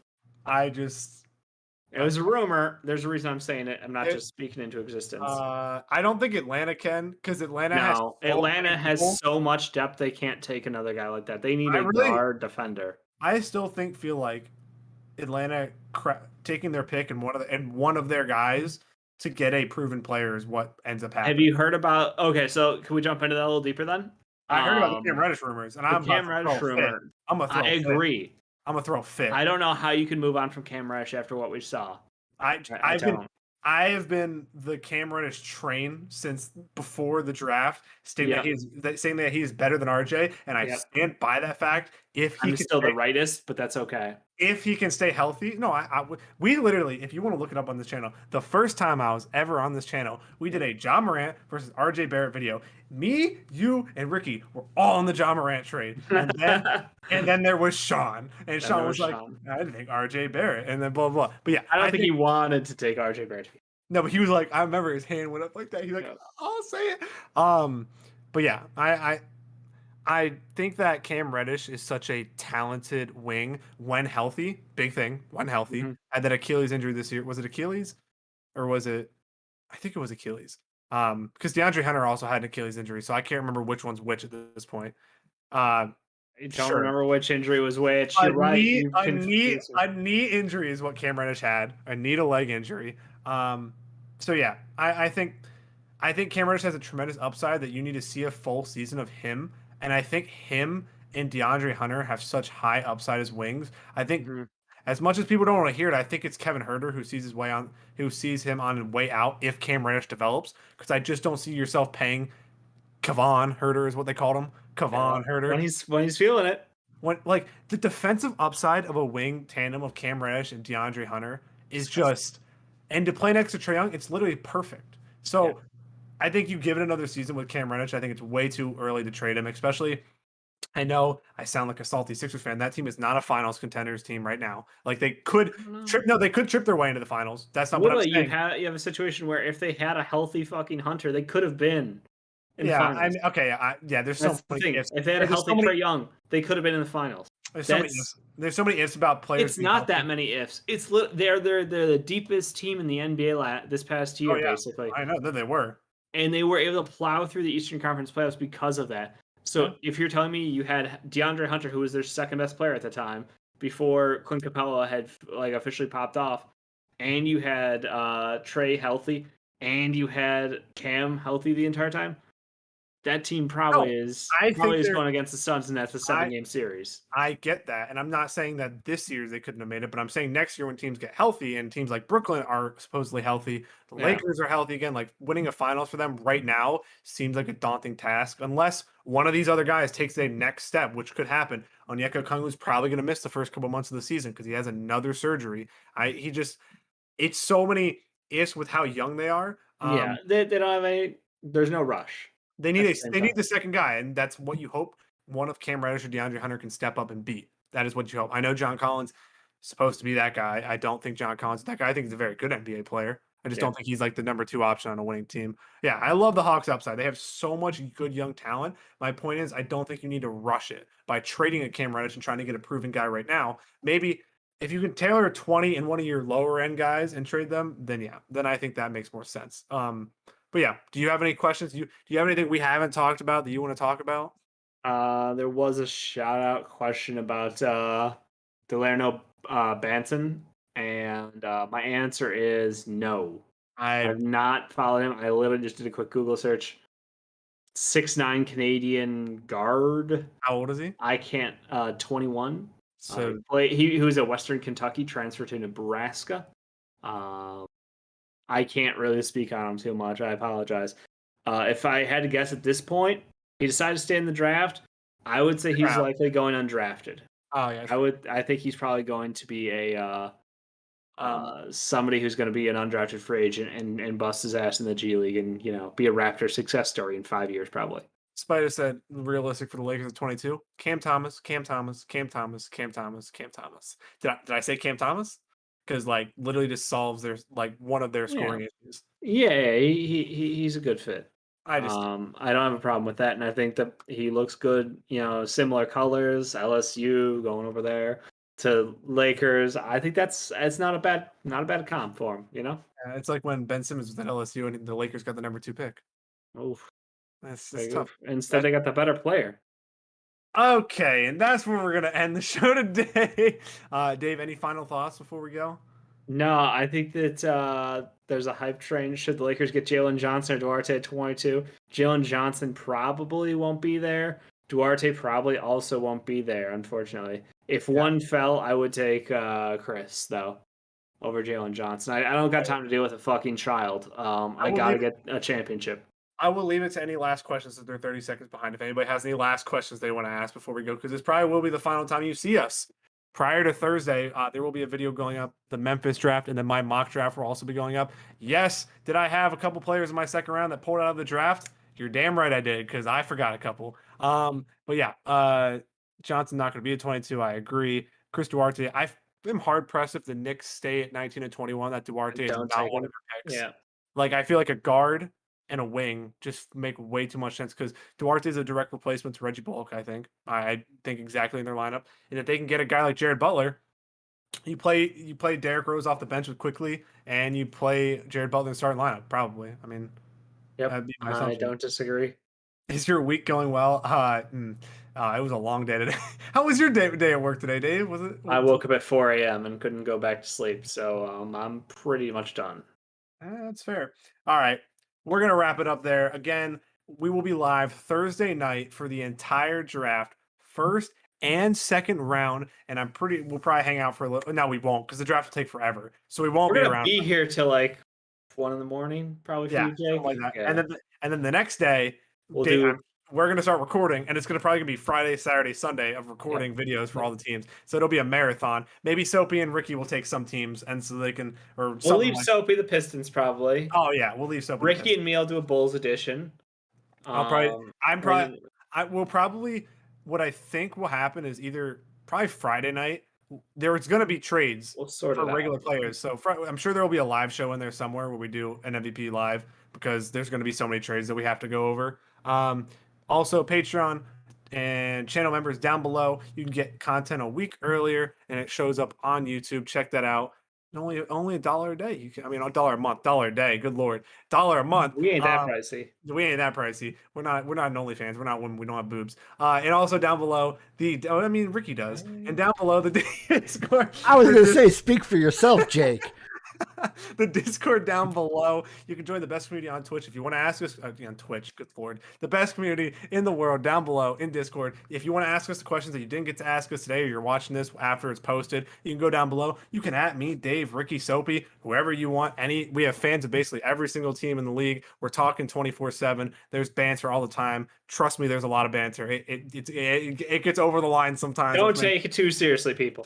It was a rumor. There's a reason I'm saying it. I'm not just speaking into existence. I don't think Atlanta can because Atlanta has so much depth they can't take another guy like that. They need a guard defender. I still feel like Atlanta taking their pick and one of their guys to get a proven player is what ends up happening. Have you heard about? Okay, so can we jump into that a little deeper then? I heard about the Cam Reddish rumors, and I'm gonna agree. I'm gonna throw a fit. I don't know how you can move on from Cam Reddish after what we saw. I have been the Cam Reddish train since before the draft, saying that he is better than RJ, and I stand by that fact. I'm still the rightist, but that's okay. If he can stay healthy, we literally, if you want to look it up on this channel, the first time I was ever on this channel, we did a Ja Morant versus RJ Barrett video. Me, you, and Ricky were all on the Ja Morant trade, and then there was Sean, and Sean was like, "I didn't think RJ Barrett," and then blah blah. But yeah, I don't think he wanted to take RJ Barrett. No, but he was like, I remember his hand went up like that. He's like, I'll say it. But yeah, I think that Cam Reddish is such a talented wing when healthy. Big thing, when healthy. Had that Achilles injury this year. Was it Achilles? Or was it? I think it was Achilles. Because DeAndre Hunter also had an Achilles injury, so I can't remember which one's which at this point. I don't remember which injury was which. You're right. A knee injury is what Cam Reddish had. A knee to leg injury. So yeah, I think Cam Reddish has a tremendous upside that you need to see a full season of him. And I think him and DeAndre Hunter have such high upside as wings. I think as much as people don't want to hear it, I think it's Kevin Huerter who sees him on his way out if Cam Reddish develops. Because I just don't see yourself paying Kevon Huerter is what they called him. Kevon Huerter. When he's feeling it. When like the defensive upside of a wing tandem of Cam Reddish and DeAndre Hunter is just, and to play next to Trae Young, it's literally perfect. So I think you give it another season with Cam Reddish. I think it's way too early to trade him, especially. I know I sound like a salty Sixers fan. That team is not a finals contenders team right now. Like they could trip. No, they could trip their way into the finals. That's not what I'm saying. You have a situation where if they had a healthy fucking Hunter, they could have been in the Yeah, finals. I mean, okay, yeah. There's so That's the many thing. ifs. If they had a There's healthy so many- Trae Young, they could have been in the finals. There's so many ifs. There's so many ifs about players. It's not that many ifs. It's they're the deepest team in the NBA this past year, basically. I know that they were, and they were able to plow through the Eastern Conference playoffs because of that. So if you're telling me you had DeAndre Hunter, who was their second best player at the time, before Clint Capella had like officially popped off, and you had Trae healthy, and you had Cam healthy the entire time, that team probably is going against the Suns, and that's a 7-game series. I get that, and I'm not saying that this year they couldn't have made it, but I'm saying next year when teams get healthy and teams like Brooklyn are supposedly healthy, the Lakers are healthy again. Like winning a finals for them right now seems like a daunting task, unless one of these other guys takes a next step, which could happen. Onyeka Okongwu's probably going to miss the first couple months of the season because he has another surgery. It's so many ifs with how young they are. They don't have there's no rush. They need the second guy, and that's what you hope one of Cam Reddish or DeAndre Hunter can step up and beat. That is what you hope. I know John Collins is supposed to be that guy. I don't think John Collins is that guy. I think he's a very good NBA player. I just don't think he's like the number 2 option on a winning team. Yeah, I love the Hawks upside. They have so much good young talent. My point is, I don't think you need to rush it by trading a Cam Reddish and trying to get a proven guy right now. Maybe if you can tailor 20 and one of your lower end guys and trade them, then I think that makes more sense. But yeah, do you have any questions? Do you have anything we haven't talked about that you want to talk about? There was a shout out question about Delarno Banton, and my answer is no. I've not followed him. I literally just did a quick Google search. 6'9" Canadian guard. How old is he? I can't. 21. So he was at Western Kentucky, transferred to Nebraska. I can't really speak on him too much. I apologize. If I had to guess at this point, he decided to stay in the draft. I would say he's likely going undrafted. Oh yeah, I think he's probably going to be a somebody who's going to be an undrafted free agent and bust his ass in the G League and be a Raptor success story in 5 years probably. Spider said realistic for the Lakers at 22. Cam Thomas, Cam Thomas, Cam Thomas, Cam Thomas, Cam Thomas. Did I say Cam Thomas? Because like literally just solves their one of their scoring issues. Yeah, he's a good fit. I don't have a problem with that, and I think that he looks good. Similar colors, LSU going over there to Lakers. I think it's not a bad comp for him. Yeah, it's like when Ben Simmons was at LSU and the Lakers got the number 2 pick. Oof, that's tough. Instead, they got the better player. Okay, and that's where we're gonna end the show today. Dave, any final thoughts before we go? No, I think that there's a hype train. Should the Lakers get Jalen Johnson or Duarte at 22? Jalen Johnson probably won't be there. Duarte probably also won't be there, unfortunately. If one fell, I would take Chris, though, over Jalen Johnson. I don't got time to deal with a fucking child. I got to get a championship. I will leave it to any last questions if they're 30 seconds behind. If anybody has any last questions they want to ask before we go, because this probably will be the final time you see us. Prior to Thursday, there will be a video going up. The Memphis draft and then my mock draft will also be going up. Yes, did I have a couple players in my second round that pulled out of the draft? You're damn right I did, because I forgot a couple. But yeah, Johnson not going to be at 22. I agree. Chris Duarte, I am hard pressed if the Knicks stay at 19 and 21. That Duarte is not one of their picks. Yeah, like I feel like a guard and a wing just make way too much sense because Duarte is a direct replacement to Reggie Bullock, I think. I think exactly in their lineup. And if they can get a guy like Jared Butler, you play Derrick Rose off the bench with Quickly, and you play Jared Butler in the starting lineup, probably. I mean, yep. I don't disagree. Is your week going well? It was a long day today. How was your day at work today, Dave? I woke up at 4 a.m. and couldn't go back to sleep, so I'm pretty much done. That's fair. All right. We're going to wrap it up there. Again, we will be live Thursday night for the entire draft, first and second round. And we'll probably hang out for a little. No, we won't, because the draft will take forever. So we won't be around. Be here till like 1 a.m, probably. For yeah, you, Jake. Like that. Yeah. And then the next day, we're going to start recording, and it's going to probably be Friday, Saturday, Sunday of recording videos for all the teams. So it'll be a marathon. Maybe Soapy and Ricky will take some teams, and so they can, or We'll something leave like. Soapy the Pistons probably. Oh yeah, we'll leave Soapy. Ricky and me will do a Bulls edition. Will probably. What I think will happen is either probably Friday night. There's going to be trades for regular players. So I'm sure there will be a live show in there somewhere where we do an MVP live because there's going to be so many trades that we have to go over. Also, Patreon and channel members down below, you can get content a week earlier, and it shows up on YouTube. Check that out. Only $1 a day. $1 a month, $1 a day. Good Lord, $1 a month. We ain't that pricey. We ain't that pricey. We're not an OnlyFans. We're not women. We don't have boobs. And also down below Ricky does. And down below the Discord. I was gonna say, speak for yourself, Jake. The Discord down below. You can join the best community on Twitch if you want to ask us on Twitch. Good Lord, the best community in the world down below in Discord. If you want to ask us the questions that you didn't get to ask us today, or you're watching this after it's posted, you can go down below. You can at me, Dave, Ricky, Soapy, whoever you want. We have fans of basically every single team in the league. We're talking 24/7. There's banter all the time. Trust me, there's a lot of banter. It gets over the line sometimes. Don't take it too seriously, people.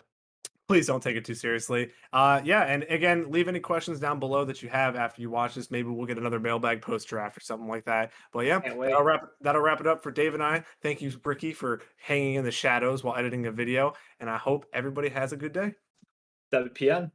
Please don't take it too seriously. And again, leave any questions down below that you have after you watch this. Maybe we'll get another mailbag post draft or something like that. But yeah, that'll wrap it up for Dave and I. Thank you, Ricky, for hanging in the shadows while editing a video. And I hope everybody has a good day. WPN.